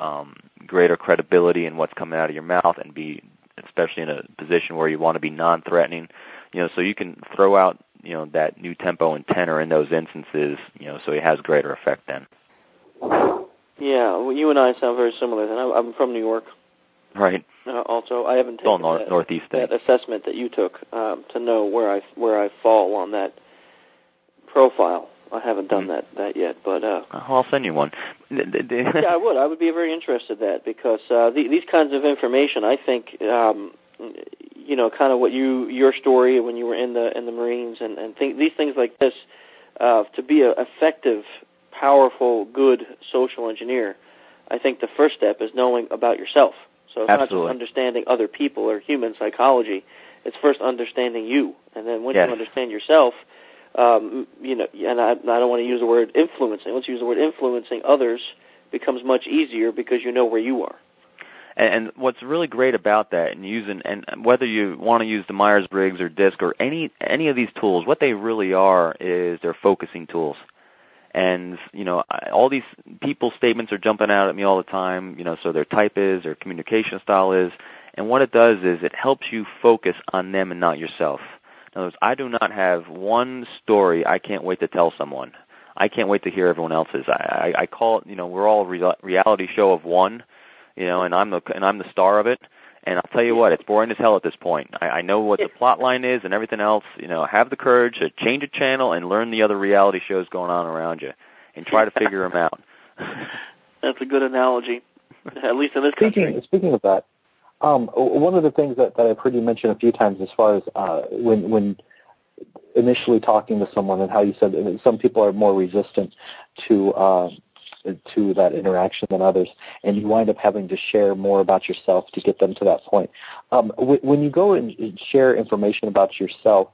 greater credibility in what's coming out of your mouth, and be especially in a position where you want to be non-threatening, so you can throw out that new tempo and tenor in those instances, so he has greater effect then. Yeah, well, you and I sound very similar. Then I'm from New York. Right. Also, I haven't taken that assessment that you took to know where I fall on that profile. I haven't done that yet, but I'll send you one. Yeah, I would. I would be very interested in that because these kinds of information, I think, kind of what your story when you were in the Marines and these things like this, to be an effective, powerful, good social engineer, I think the first step is knowing about yourself. So it's not just understanding other people or human psychology. It's first understanding you, and then once you understand yourself, and I don't want to use the word influencing. Once you use the word influencing others, becomes much easier because you know where you are. And what's really great about that, and whether you want to use the Myers-Briggs or DISC or any of these tools, what they really are is they're focusing tools. And, all these people's statements are jumping out at me all the time, so their type is, their communication style is. And what it does is it helps you focus on them and not yourself. In other words, I do not have one story I can't wait to tell someone. I can't wait to hear everyone else's. I call it, we're all a reality show of one, and I'm the star of it. And I'll tell you what, it's boring as hell at this point. I know what the plot line is and everything else. Have the courage to change a channel and learn the other reality shows going on around you and try to figure them out. That's a good analogy, at least in this country. Speaking of that, one of the things that I've heard you mention a few times as far as when initially talking to someone and how you said that some people are more resistant to that interaction than others, and you wind up having to share more about yourself to get them to that point. When you go and share information about yourself,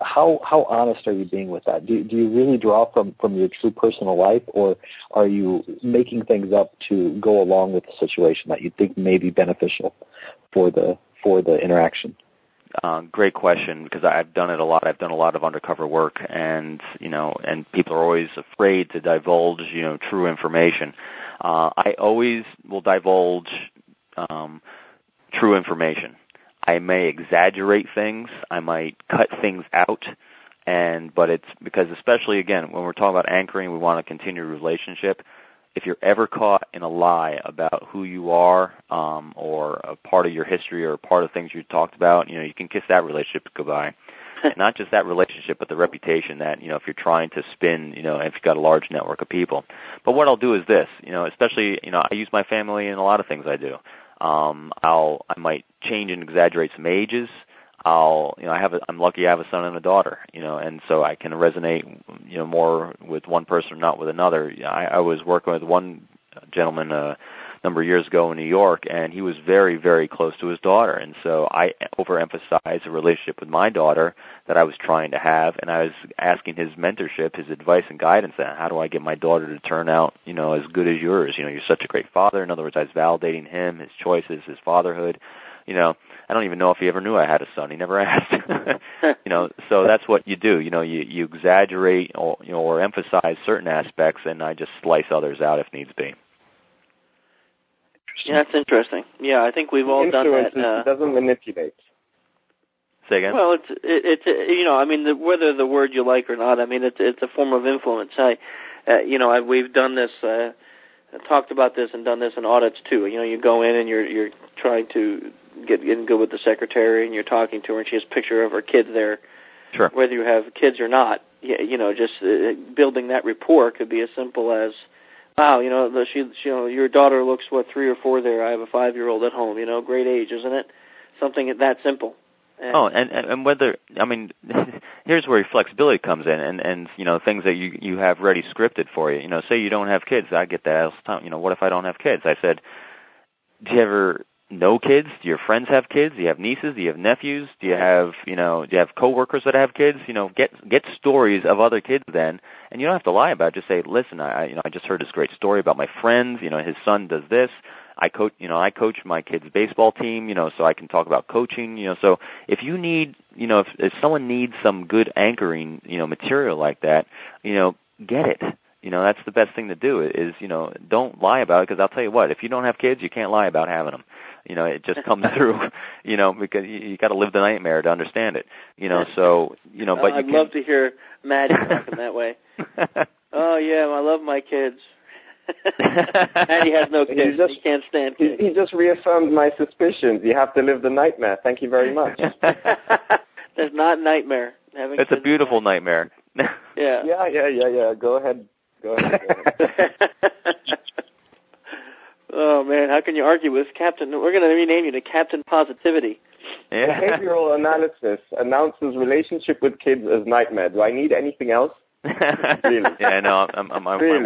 how honest are you being with that? Do you really draw from your true personal life, or are you making things up to go along with the situation that you think may be beneficial for the interaction? Great question, because I've done it a lot. I've done a lot of undercover work, and people are always afraid to divulge, true information. I always will divulge true information. I may exaggerate things. I might cut things out, but it's because, especially again, when we're talking about anchoring, we want to continue a relationship. If you're ever caught in a lie about who you are, or a part of your history or a part of things you talked about, you can kiss that relationship goodbye. And not just that relationship, but the reputation that, if you're trying to spin, if you've got a large network of people. But what I'll do is this, especially, I use my family in a lot of things I do. I might change and exaggerate some ages. I'm lucky I have a son and a daughter, and so I can resonate, more with one person, not with another. I was working with one gentleman a number of years ago in New York, and he was very, very close to his daughter, and so I overemphasized a relationship with my daughter that I was trying to have, and I was asking his mentorship, his advice and guidance on how do I get my daughter to turn out, as good as yours. You're such a great father. In other words, I was validating him, his choices, his fatherhood. I don't even know if he ever knew I had a son. He never asked. So that's what you do. You exaggerate or emphasize certain aspects, and I just slice others out if needs be. Yeah, that's interesting. Yeah, I think we've all done that. It doesn't manipulate. Say again? Well, it's whether the word you like or not, it's a form of influence. We've done this, talked about this and done this in audits too. You go in and you're trying to get good with the secretary, and you're talking to her, and she has a picture of her kids there. Sure. Whether you have kids or not, just building that rapport could be as simple as, wow, your daughter looks 3 or 4 there. I have a 5-year-old at home. Great age, isn't it? Something that simple. And whether, here's where your flexibility comes in, and things that you have ready scripted for you. Say you don't have kids. I get that all the time. What if I don't have kids? I said, do you ever know kids? Do your friends have kids? Do you have nieces? Do you have nephews? Do you have, do you have coworkers that have kids? Get stories of other kids then, and you don't have to lie about it. Just say, listen, I just heard this great story about my friend. His son does this. I coach my kids' baseball team, so I can talk about coaching, so if you need, if someone needs some good anchoring, material like that, get it. That's the best thing to do is, don't lie about it, because I'll tell you what, if you don't have kids, you can't lie about having them. It just comes through, because you got to live the nightmare to understand it. So but I'd love to hear Maddie talking that way. Oh yeah, I love my kids. Maddie has no kids. He can't stand kids. He just reaffirmed my suspicions. You have to live the nightmare. Thank you very much. That's not nightmare. It's a beautiful nightmare. Yeah. Go ahead. Oh man, how can you argue with Captain? We're going to rename you to Captain Positivity. Yeah. Behavioral analysis announces relationship with kids as nightmare. Do I need anything else? Really? Yeah, no, really?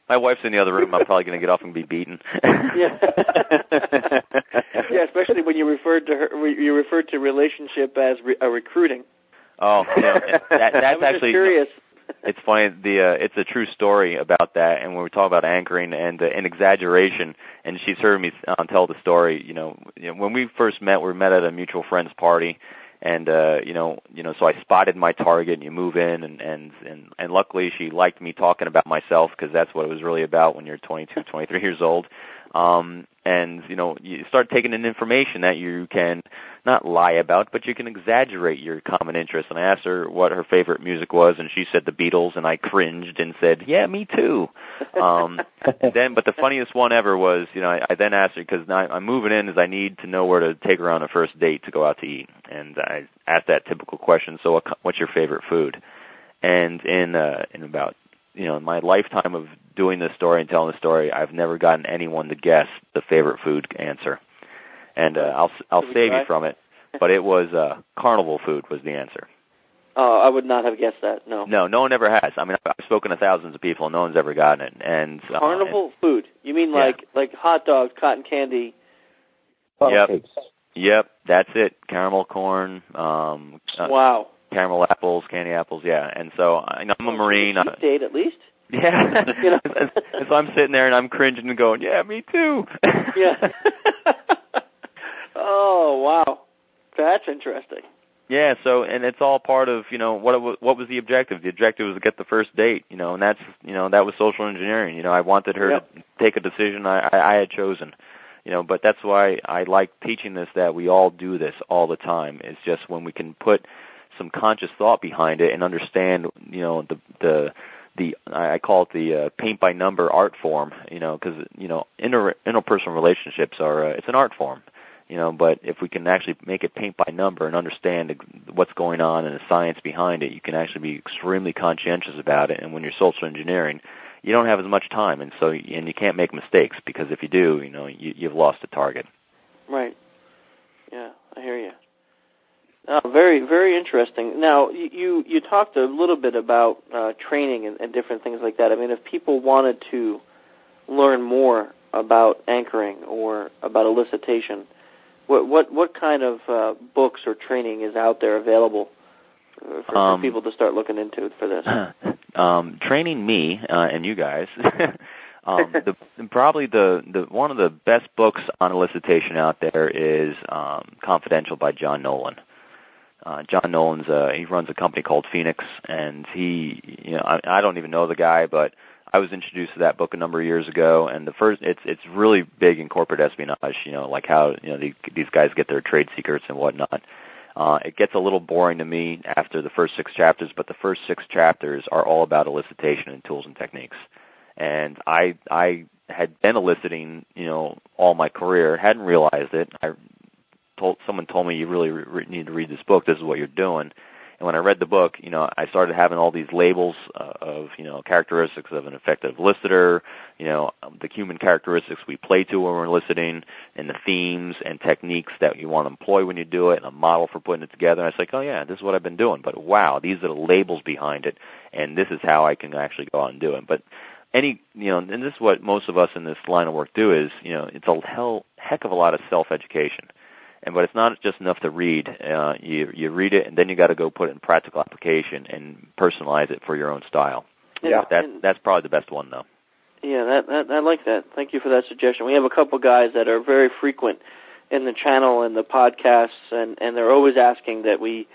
My wife's in the other room. I'm probably going to get off and be beaten. Yeah. Yeah, especially when you referred to relationship as a recruiting. Oh, that's actually curious. It's funny. It's a true story about that. And when we talk about anchoring and exaggeration, and she's heard me tell the story. When we first met, we met at a mutual friend's party. And so I spotted my target, and you move in, and luckily she liked me talking about myself, because that's what it was really about when you're 22, 23 years old. And you start taking in information that you can not lie about, but you can exaggerate your common interests. And I asked her what her favorite music was, and she said the Beatles, and I cringed and said, yeah, me too. But the funniest one ever was, I then asked her, because I'm moving in, as I need to know where to take her on a first date to go out to eat. And I asked that typical question, so what's your favorite food? And in about, my lifetime of doing this story and telling the story, I've never gotten anyone to guess the favorite food answer. And I'll save you from it, but it was carnival food was the answer. Oh, I would not have guessed that. No. No one ever has. I mean, I've spoken to thousands of people, and no one's ever gotten it. And carnival food? You mean like hot dogs, cotton candy? Yep, that's it. Caramel corn. Wow. Caramel apples, candy apples, yeah. And so I'm a Marine. Date at least. Yeah. And so I'm sitting there and I'm cringing and going, yeah, me too. Yeah. Oh wow, that's interesting. Yeah. So, and it's all part of what was the objective? The objective was to get the first date. And that's that was social engineering. I wanted her to take a decision I had chosen. But that's why I like teaching this, that we all do this all the time. It's just when we can put some conscious thought behind it and understand, I call it the paint by number art form, because interpersonal relationships are it's an art form, but if we can actually make it paint by number and understand what's going on and the science behind it, you can actually be extremely conscientious about it. And when you're social engineering, you don't have as much time, and you can't make mistakes, because if you do, you've lost the target. Right. Yeah, I hear you. Very, very interesting. Now, you talked a little bit about training and different things like that. I mean, if people wanted to learn more about anchoring or about elicitation, what kind of books or training is out there available for people to start looking into for this? Training me and you guys. Probably the one of the best books on elicitation out there is Confidential by John Nolan. John Nolan's he runs a company called Phoenix, and I don't even know the guy, but I was introduced to that book a number of years ago, and it's really big in corporate espionage, like how these guys get their trade secrets and whatnot. It gets a little boring to me after the first 6 chapters, but the first 6 chapters are all about elicitation and tools and techniques. And I had been eliciting, all my career, hadn't realized it. Someone told me, you really need to read this book. This is what you're doing. And when I read the book, I started having all these labels of, characteristics of an effective elicitor, the human characteristics we play to when we're eliciting, and the themes and techniques that you want to employ when you do it, and a model for putting it together. And I was like, oh yeah, this is what I've been doing. But wow, these are the labels behind it, and this is how I can actually go out and do it. But and this is what most of us in this line of work do is, it's a heck of a lot of self-education. But it's not just enough to read. You read it, and then you got to go put it in practical application and personalize it for your own style. Yeah, that's probably the best one, though. Yeah, I like that. Thank you for that suggestion. We have a couple guys that are very frequent in the channel and the podcasts, and they're always asking that we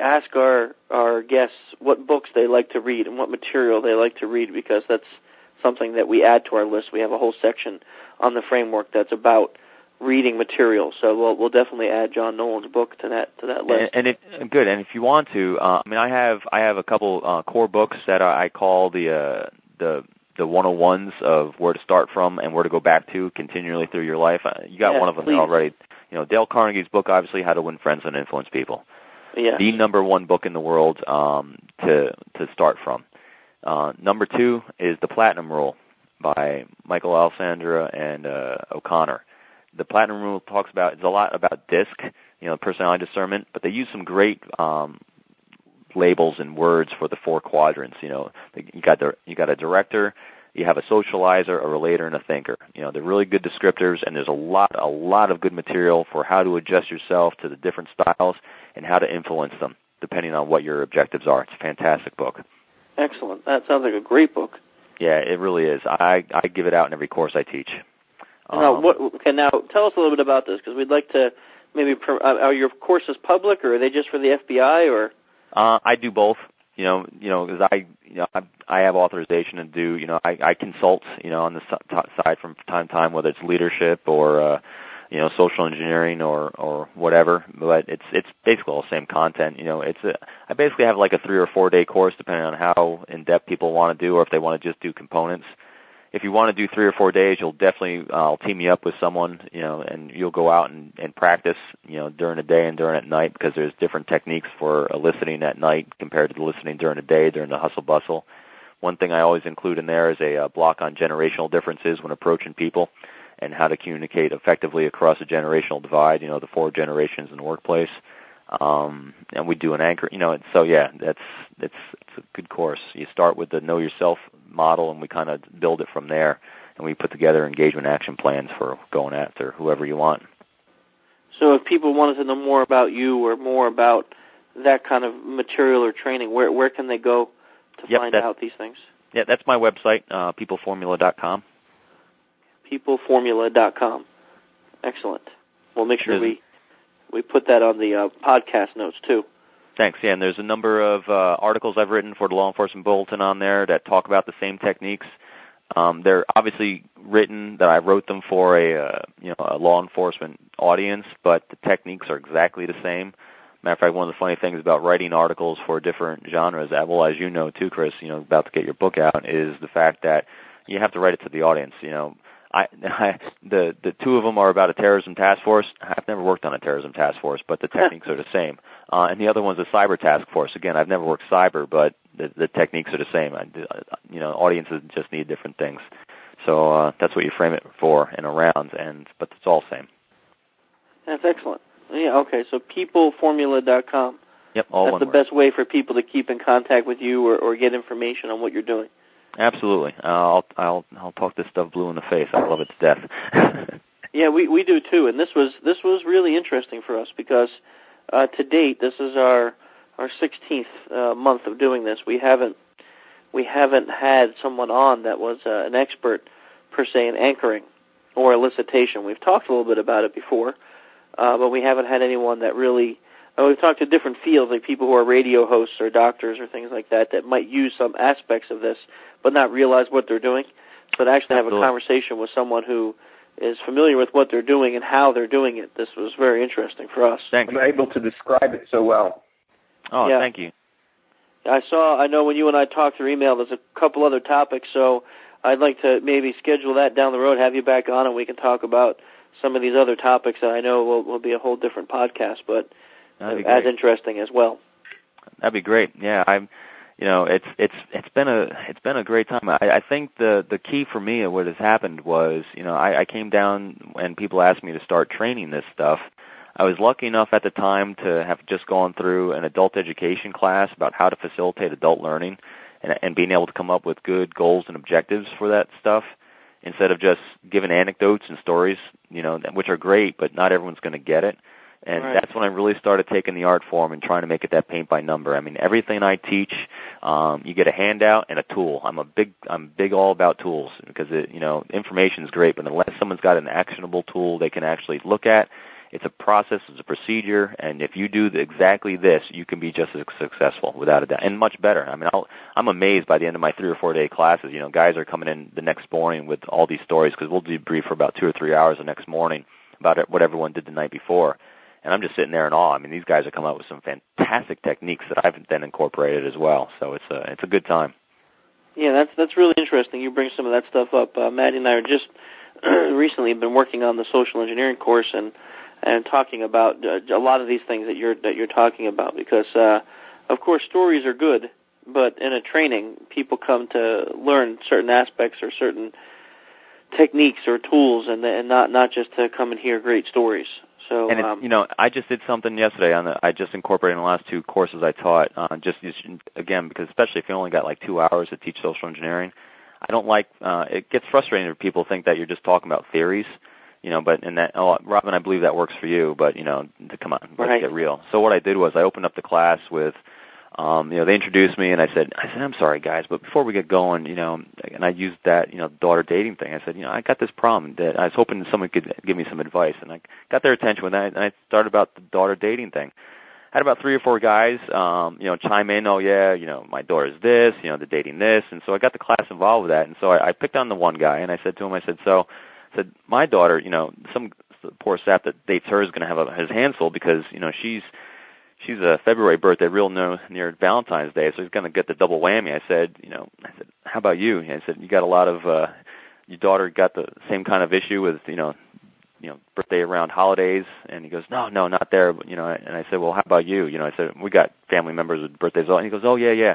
ask our guests what books they like to read and what material they like to read, because that's something that we add to our list. We have a whole section on the framework that's about reading material. So we'll definitely add John Nolan's book to that list. And if you want to, I have a couple core books that I call the 101s of where to start from and where to go back to continually through your life. You got one of them there already. Dale Carnegie's book, obviously, How to Win Friends and Influence People. Yeah. The number one book in the world to start from. Number 2 is The Platinum Rule by Michael Alessandra and O'Connor. The Platinum Rule talks about, it's a lot about DISC, personality discernment, but they use some great labels and words for the 4 quadrants. You got a director, you have a socializer, a relator, and a thinker. They're really good descriptors, and there's a lot of good material for how to adjust yourself to the different styles and how to influence them, depending on what your objectives are. It's a fantastic book. Excellent. That sounds like a great book. Yeah, it really is. I give it out in every course I teach. Now tell us a little bit about this, because we'd like to maybe. Are your courses public, or are they just for the FBI, or? I do both. Because I have authorization to do. I consult. On the side from time to time, whether it's leadership or social engineering or whatever. But it's basically all the same content. I basically have like a 3 or 4 day course, depending on how in depth people want to do, or if they want to just do components. If you want to do 3 or 4 days, I'll team you up with someone, and you'll go out and practice, during the day and during at night, because there's different techniques for eliciting at night compared to listening during the day, during the hustle bustle. One thing I always include in there is a block on generational differences when approaching people and how to communicate effectively across a generational divide, the 4 generations in the workplace. And we do an anchor, so yeah, it's a good course. You start with the Know Yourself model, and we kind of build it from there, and we put together engagement action plans for going after whoever you want. So if people wanted to know more about you or more about that kind of material or training, where can they go to find out these things? Yeah, that's my website, peopleformula.com. Peopleformula.com. Excellent. We'll make sure we put that on the podcast notes, too. Thanks. Yeah, and there's a number of articles I've written for the Law Enforcement Bulletin on there that talk about the same techniques. They're obviously written that I wrote them for a law enforcement audience, but the techniques are exactly the same. Matter of fact, one of the funny things about writing articles for different genres, well, as you know too, Chris, about to get your book out, is the fact that you have to write it to the audience. The 2 of them are about a terrorism task force. I've never worked on a terrorism task force, but the techniques are the same. And the other one's a cyber task force. Again, I've never worked cyber, but the techniques are the same. Audiences just need different things. So that's what you frame it for and around, but it's all the same. That's excellent. Yeah, okay, so peopleformula.com. Yep, all That's one the word. best way for people to keep in contact with you or get information on what you're doing. Absolutely. I'll talk this stuff blue in the face. I love it to death. Yeah, we do too, and this was really interesting for us because to date this is our 16th month of doing this. We haven't had someone on that was an expert per se in anchoring or elicitation. We've talked a little bit about it before, but we haven't had anyone that really. We've talked to different fields, like people who are radio hosts or doctors or things like that might use some aspects of this, but not realize what they're doing. So to actually have a conversation with someone who is familiar with what they're doing and how they're doing it, this was very interesting for us. Thanks. I'm able to describe it so well. Oh, yeah. Thank you. I know when you and I talked through email, there's a couple other topics, so I'd like to maybe schedule that down the road, have you back on, and we can talk about some of these other topics that I know will be a whole different podcast, but as interesting as well. That'd be great. Yeah, it's been a great time. I think the key for me of what has happened was, I came down and people asked me to start training this stuff. I was lucky enough at the time to have just gone through an adult education class about how to facilitate adult learning and being able to come up with good goals and objectives for that stuff instead of just giving anecdotes and stories, which are great, but not everyone's going to get it. And that's when I really started taking the art form and trying to make it that paint by number. I mean, everything I teach, you get a handout and a tool. I'm big all about tools because information is great, but unless someone's got an actionable tool they can actually look at, it's a process, it's a procedure, and if you do exactly this, you can be just as successful without a doubt, and much better. I mean, I'm amazed by the end of my 3 or 4 day classes. Guys are coming in the next morning with all these stories because we'll debrief for about 2 or 3 hours the next morning. about what everyone did the night before. And I'm just sitting there in awe. I mean, these guys are coming up with some fantastic techniques that I've then incorporated as well. So it's a good time. Yeah, that's really interesting. You bring some of that stuff up. Maddie and I are just recently been working on the social engineering course and talking about a lot of these things that you're talking about, because of course stories are good, but in a training people come to learn certain aspects or certain techniques or tools, and not just to come and hear great stories. So, and I just did something yesterday I just incorporated in the last 2 courses I taught, just again, because especially if you only got like 2 hours to teach social engineering, I don't like, it gets frustrating if people think that you're just talking about theories, but in that, Robin, I believe that works for you, but, come on, let's get real. So what I did was I opened up the class with, they introduced me, and I said, I'm sorry, guys, but before we get going, and I used that, daughter dating thing. I said, I got this problem that I was hoping someone could give me some advice, and I got their attention with that, and I started about the daughter dating thing. I had about 3 or 4 guys, chime in, oh yeah, my daughter's this, they're dating this, and so I got the class involved with that, and so I picked on the one guy, and I said to him, my daughter, some poor sap that dates her is going to have his hands full because, she's a February birthday, real near Valentine's Day, so he's going to get the double whammy. I said, how about you? I said, you got a lot of, your daughter got the same kind of issue with, birthday around holidays, and he goes, no, not there, and I said, well, how about you? I said, we got family members with birthdays, and he goes, oh, yeah,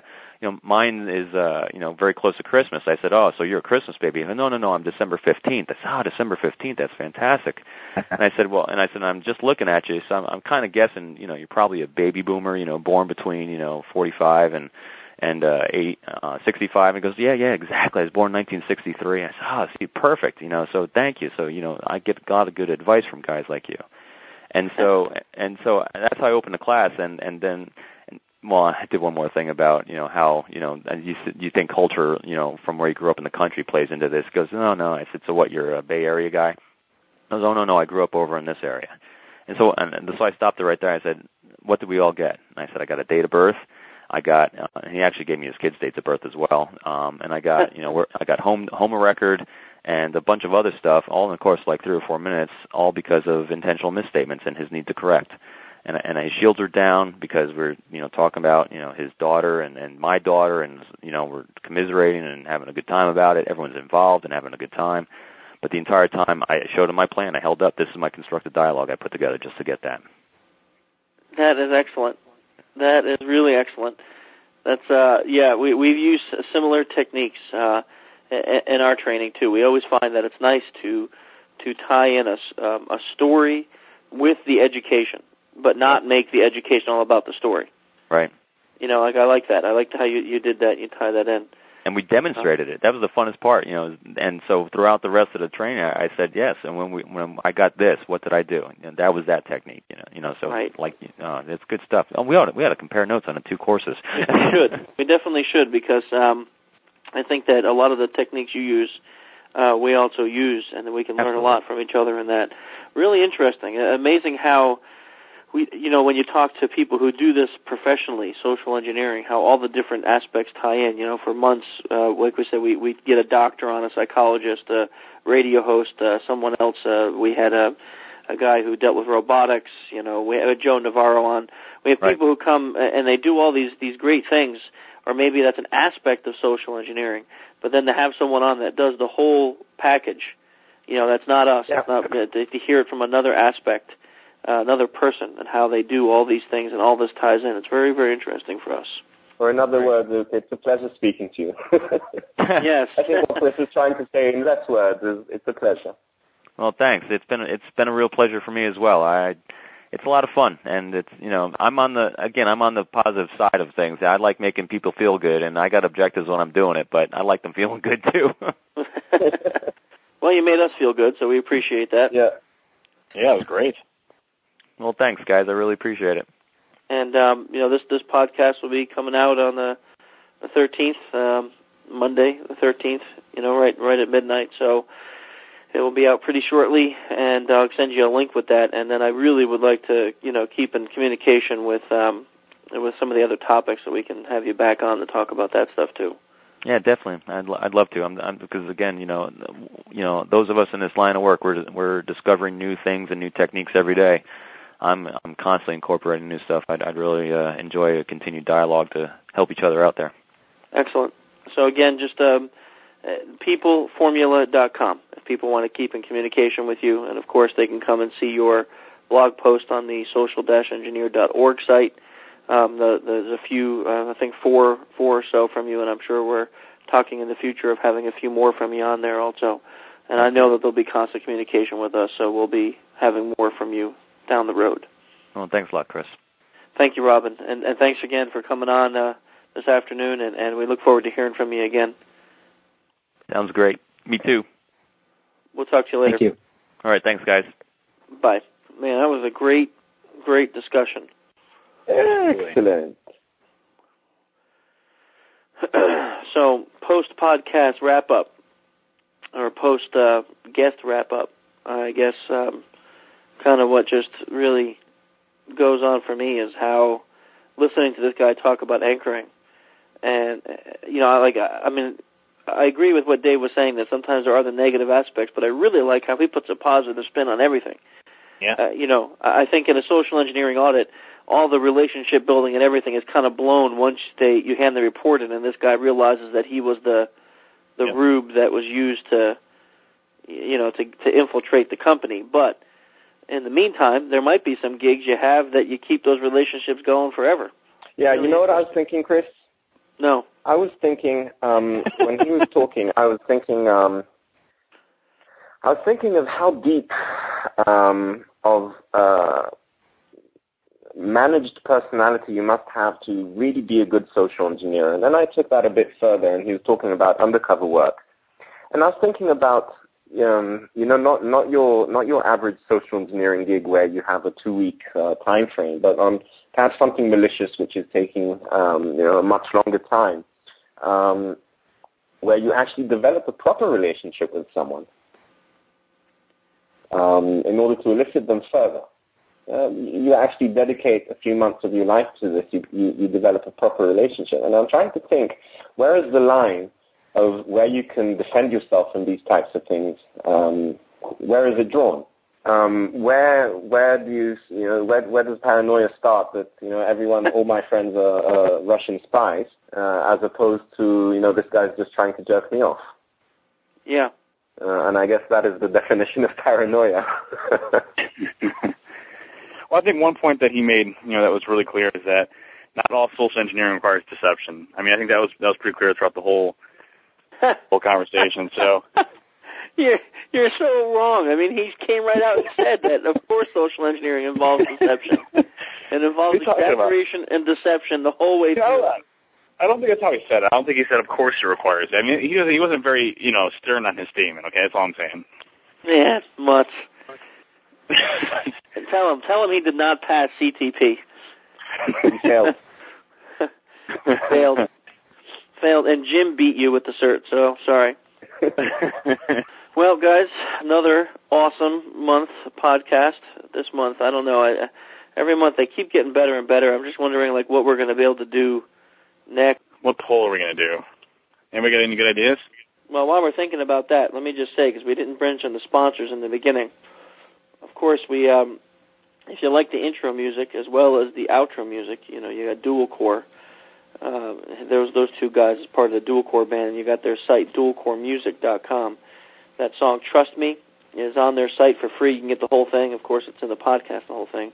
mine is, very close to Christmas. I said, oh, so you're a Christmas baby? He goes, no, I'm December 15th. I said, December 15th, that's fantastic. And I said, I'm just looking at you, so I'm kind of guessing, you're probably a baby boomer, born between, 45 and 65, and he goes, yeah, exactly. I was born in 1963. I said, see, perfect, so thank you. So, I get a lot of good advice from guys like you. And so that's how I opened the class, and then, I did one more thing about, how, you think culture, from where you grew up in the country plays into this. He goes, no. I said, so what, you're a Bay Area guy? I goes, oh, no, I grew up over in this area. And so I stopped it right there. I said, what did we all get? And I said, I got a date of birth. I got, and he actually gave me his kid's dates of birth as well. And I got, I got home record and a bunch of other stuff, all in the course of like 3 or 4 minutes, all because of intentional misstatements and his need to correct. And his shields are down because we're, talking about, his daughter and my daughter, and, we're commiserating and having a good time about it. Everyone's involved and having a good time. But the entire time I showed him my plan. I held up. This is my constructed dialogue I put together just to get that. That is excellent. That is really excellent. That's we've used similar techniques in our training too. We always find that it's nice to tie in a story with the education, but not make the education all about the story. Right. I like that. I liked how you did that. You tie that in. And we demonstrated it. That was the funnest part, And so throughout the rest of the training, I said yes. And when I got this, what did I do? And that was that technique, So right. It's good stuff. Oh, we ought to compare notes on the 2 courses. We should. We definitely should, because I think that a lot of the techniques you use, we also use, and we can learn a lot from each other in that. Really interesting. Amazing how when you talk to people who do this professionally, social engineering, how all the different aspects tie in. For months, like we said, we get a doctor on, a psychologist, a radio host, someone else. We had a guy who dealt with robotics. We had Joe Navarro on. We have people who come and they do all these great things, or maybe that's an aspect of social engineering. But then to have someone on that does the whole package, that's not us. Yeah. It's not, to hear it from another aspect. Another person, and how they do all these things, and all this ties in. It's very, very interesting for us. Or in other words, it's a pleasure speaking to you. Yes. I think what Chris is trying to say in less words is it's a pleasure. Well, thanks. It's been a real pleasure for me as well. It's a lot of fun, and it's I'm on the positive side of things. I like making people feel good, and I got objectives when I'm doing it, but I like them feeling good too. Well, you made us feel good, so we appreciate that. Yeah, it was great. Well, thanks, guys. I really appreciate it. And this podcast will be coming out on the 13th, Monday the 13th. Right at midnight. So it will be out pretty shortly, and I'll send you a link with that. And then I really would like to keep in communication with some of the other topics, so we can have you back on to talk about that stuff too. Yeah, definitely. I'd love to. Because again, those of us in this line of work, we're discovering new things and new techniques every day. I'm constantly incorporating new stuff. I'd really enjoy a continued dialogue to help each other out there. Excellent. So again, just peopleformula.com if people want to keep in communication with you, and of course they can come and see your blog post on the social-engineer.org site. There's a few, I think four or so from you, and I'm sure we're talking in the future of having a few more from you on there also. And I know that there'll be constant communication with us, so we'll be having more from you down the road. Well, thanks a lot, Chris. Thank you, Robin, and thanks again for coming on this afternoon, and we look forward to hearing from you again. Sounds great. Me too. We'll talk to you later. Thank you. All right, thanks, guys. Bye. Man, that was a great discussion. Excellent. So, post-podcast wrap-up, or post-guest wrap-up, I guess kind of what just really goes on for me is how listening to this guy talk about anchoring. And, I agree with what Dave was saying, that sometimes there are the negative aspects, but I really like how he puts a positive spin on everything. Yeah. I think in a social engineering audit, all the relationship building and everything is kind of blown once you hand the report in, and this guy realizes that he was the rube that was used to infiltrate the company. But in the meantime, there might be some gigs you have that you keep those relationships going forever. Yeah, you know what I was thinking, Chris? No. I was thinking, when he was talking, I was thinking of how deep of managed personality you must have to really be a good social engineer. And then I took that a bit further, and he was talking about undercover work. And I was thinking about, not your average social engineering gig where you have a 2-week time frame, but perhaps something malicious which is taking a much longer time, where you actually develop a proper relationship with someone in order to elicit them further. You actually dedicate a few months of your life to this. You develop a proper relationship. And I'm trying to think, where is the line of where you can defend yourself from these types of things? Where is it drawn? Where does paranoia start that, all my friends are Russian spies, as opposed to, this guy's just trying to jerk me off? Yeah. And I guess that is the definition of paranoia. Well, I think one point that he made, that was really clear is that not all social engineering requires deception. I mean, I think that was pretty clear throughout the whole conversation. So you're so wrong. I mean, he came right out and said that, of course, social engineering involves deception. It involves exaggeration and deception the whole way through. I don't think that's how he said it. I don't think he said, of course it requires it. I mean, he wasn't very, stern on his statement, okay? That's all I'm saying. Yeah, much. Tell him he did not pass CTP. He failed. Failed, and Jim beat you with the cert, so sorry. Well, guys, another awesome month podcast. This month, I don't know. Every month they keep getting better and better. I'm just wondering, what we're going to be able to do next. What poll are we going to do? Anybody got any good ideas? Well, while we're thinking about that, let me just say, because we didn't mention the sponsors in the beginning. Of course, we, if you like the intro music as well as the outro music, you got Dual Core. Those two guys as part of the Dual Core band, and you got their site, dualcoremusic.com. That song, Trust Me, is on their site for free. You can get the whole thing. Of course, it's in the podcast, the whole thing.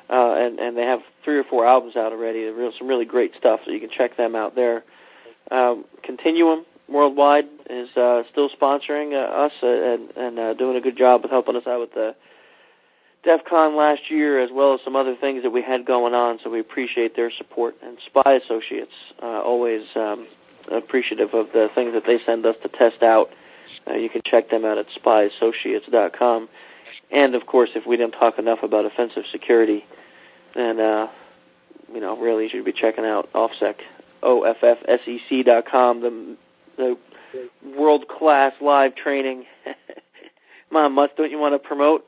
And they have 3 or 4 albums out already. Some really great stuff, so you can check them out there. Continuum Worldwide is still sponsoring us and doing a good job with helping us out with the DEF CON last year, as well as some other things that we had going on, so we appreciate their support. And Spy Associates, always appreciative of the things that they send us to test out. You can check them out at spyassociates.com. And, of course, if we didn't talk enough about offensive security, then, really you should be checking out OFFSEC, OFFSEC.com, the world-class live training. Come on, Mutt, don't you want to promote?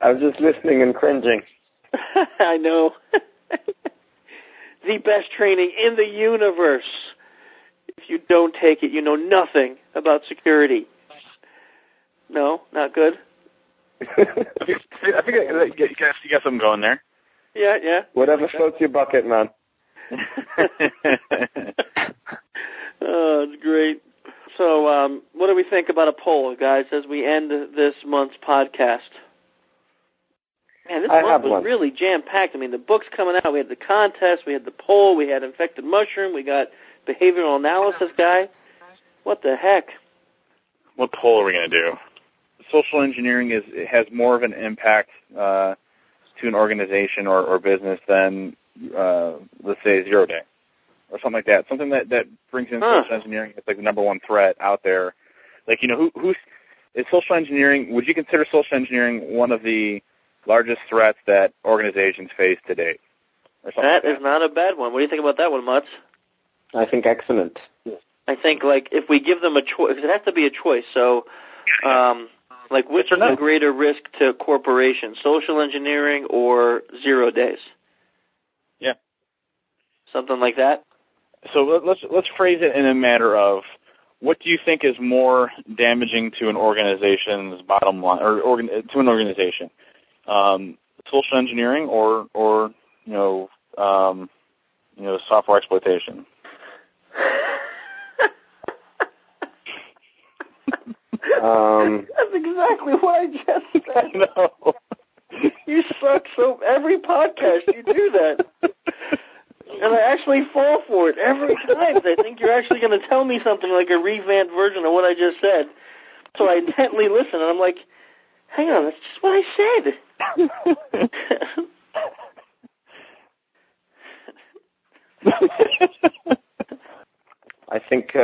I was just listening and cringing. I know. The best training in the universe. If you don't take it, you know nothing about security. No, not good. I think you got something going there. Yeah. Whatever floats your bucket, man. Oh, it's great. So, what do we think about a poll, guys, as we end this month's podcast? Man, this month was really jam-packed. I mean, the book's coming out. We had the contest. We had the poll. We had Infected Mushroom. We got behavioral analysis guy. What the heck? What poll are we going to do? Social engineering has more of an impact to an organization or business than, let's say, 0 day or something like that. Something that brings in social engineering. It's like the number one threat out there. Like, you know, who's is social engineering? Would you consider social engineering one of the largest threats that organizations face to date? That is not a bad one. What do you think about that one, Mutz? I think excellent. I think, like, if we give them a choice, it has to be a choice. So, like, which is a greater risk to corporations, social engineering or 0 days? Yeah. Something like that? So let's phrase it in a matter of, what do you think is more damaging to an organization's bottom line, or to an organization? Social engineering or software exploitation? That's exactly what I just said. No. You suck so every podcast you do that. And I actually fall for it every time. I think you're actually going to tell me something like a revamped version of what I just said. So I intently listen, and I'm like, hang on, that's just what I said. I think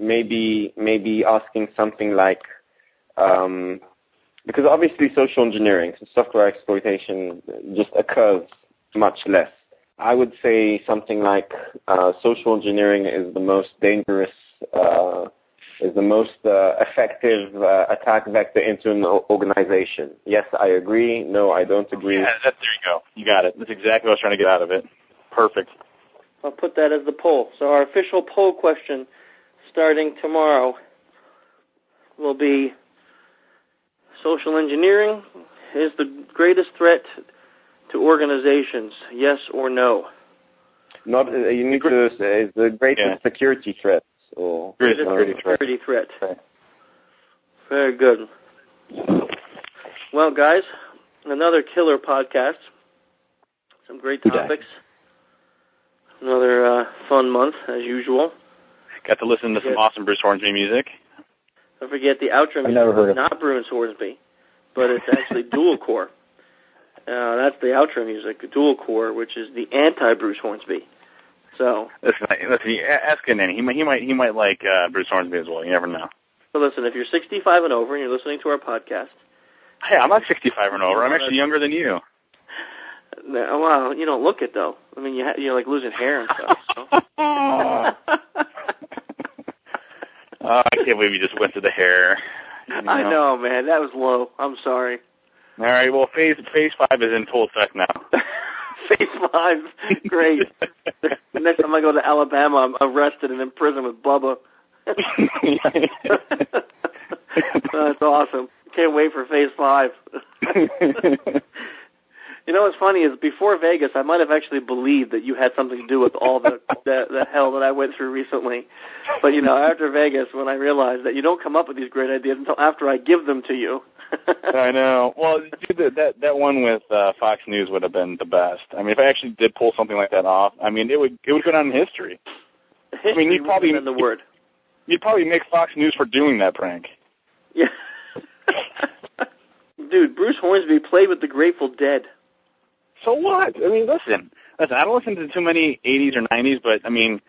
maybe asking something like, because obviously social engineering, so software exploitation, just occurs much less. I would say something like social engineering is the most dangerous, is the most effective attack vector into an organization. Yes, I agree. No, I don't agree. Yeah, there you go. You got it. That's exactly what I was trying to get out of it. Perfect. I'll put that as the poll. So our official poll question starting tomorrow will be, social engineering is the greatest threat to organizations, yes or no? Not, you need to say is the greatest security threat. Or greatest security threat. Okay. Very good. Well, guys, another killer podcast. Some great topics. Another fun month, as usual. Got to listen to some awesome Bruce Hornsby music. Don't forget the outro music. Never heard of not Bruce Hornsby, but it's actually dual core. That's the outro music, dual core, which is the anti-Bruce Hornsby. So listen, ask him. He might like Bruce Hornsby as well. You never know. So listen, if you're 65 and over and you're listening to our podcast, hey, I'm not 65 and over. I'm actually younger than you. Well, you don't look it though. I mean, you're like losing hair and stuff. So. I can't believe you just went to the hair. You know. I know, man. That was low. I'm sorry. All right. Well, phase 5 is in full effect now. Phase 5, great. The next time I go to Alabama, I'm arrested and in prison with Bubba. That's awesome. Can't wait for Phase 5. You know what's funny is before Vegas, I might have actually believed that you had something to do with all the hell that I went through recently. But, you know, after Vegas, when I realized that you don't come up with these great ideas until after I give them to you. I know. Well, dude, that one with Fox News would have been the best. I mean, if I actually did pull something like that off, I mean, it would go down in history. I mean, you'd probably the word. You'd probably make Fox News for doing that prank. Yeah. Dude, Bruce Hornsby played with the Grateful Dead. So what? I mean, listen, I don't listen to too many 80s or 90s, but, I mean,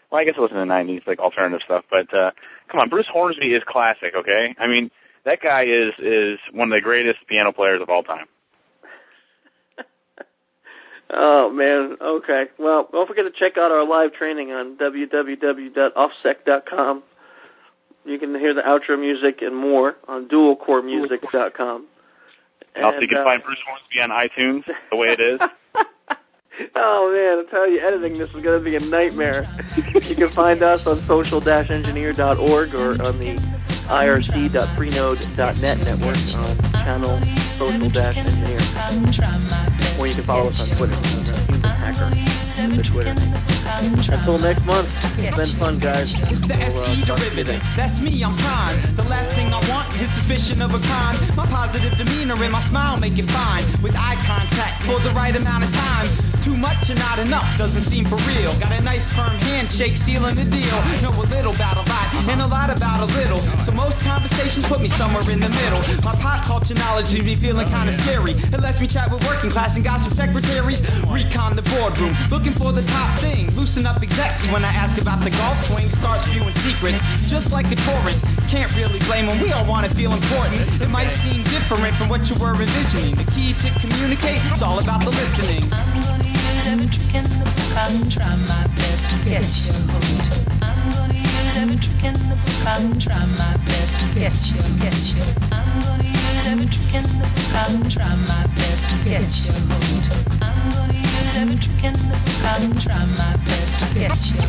well, I guess I listen to 90s, like alternative stuff, but come on, Bruce Hornsby is classic, okay? I mean, that guy is one of the greatest piano players of all time. Oh, man, okay. Well, don't forget to check out our live training on www.offsec.com. You can hear the outro music and more on dualcoremusic.com. And also, you can find Bruce Hornsby on iTunes, the way it is. Oh man, I tell you, editing this is going to be a nightmare. You can find us on social-engineer.org or on the irc.freenode.net network on channel social-engineer. Or you can follow us on Twitter, Human Hacker, the Twitter name. Until next month, it's been fun, guys. It's the SE derivative. That's me, I'm fine. The last thing I want is suspicion of a crime. My positive demeanor and my smile make it fine. With eye contact for the right amount of time. Too much and not enough doesn't seem for real. Got a nice firm handshake sealing the deal. Know a little about a lot and a lot about a little. So most conversations put me somewhere in the middle. My pop culture knowledge leaves me feeling kind of scary. It lets me chat with working class and gossip secretaries. Recon the boardroom, looking for the top thing. Loosen up execs when I ask about the golf swing. Start spewing secrets, just like a torrent. Can't really blame them, we all want to feel important. It might seem different from what you were envisioning. The key to communicate, it's all about the listening. Every trick in the book, I'll try my best to get you hooked. I'm gonna use every trick in the book, I'll try my best to get you. I'm gonna use every trick in the book, I'll try my best to get you hooked. I'm gonna use every trick in the book, I'll try my best to get you.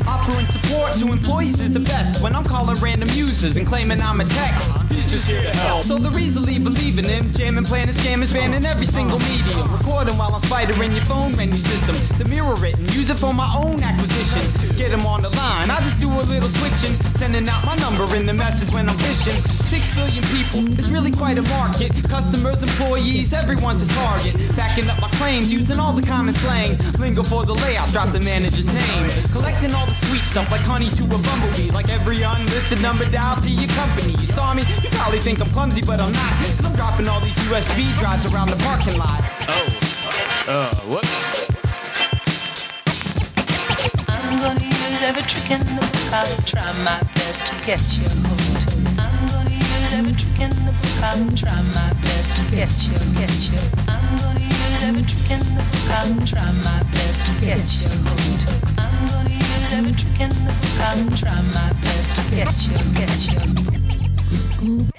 Offering support to employees is the best. When I'm calling random users and claiming I'm a tech, he's just here to help. So they're easily believing him. Jamming, playing, and scamming, spanning every single medium. Recording while I'm spidering your phone menu system. The mirror it and use it for my own acquisition. Get them on the line, I just do a little switching. Sending out my number in the message when I'm fishing. 6 billion people, it's really quite a market. Customers, employees, everyone's a target. Backing up my claims, using all the common slang. Lingo for the layout, drop the manager's name. Collecting all the sweet stuff like honey to a bumblebee. Like every unlisted number dialed to your company. You saw me, you probably think I'm clumsy, but I'm not. Cause I'm dropping all these USB drives around the parking lot. Whoops. I'm gonna use every trick in the book, I'll try my best to get you hooked. I'm gonna use every trick in the book, I'll try my best to get you. I'm gonna use every trick in the book, I'll try my best to get you hooked. I'm gonna use every trick in the book, I'll try my best to get you.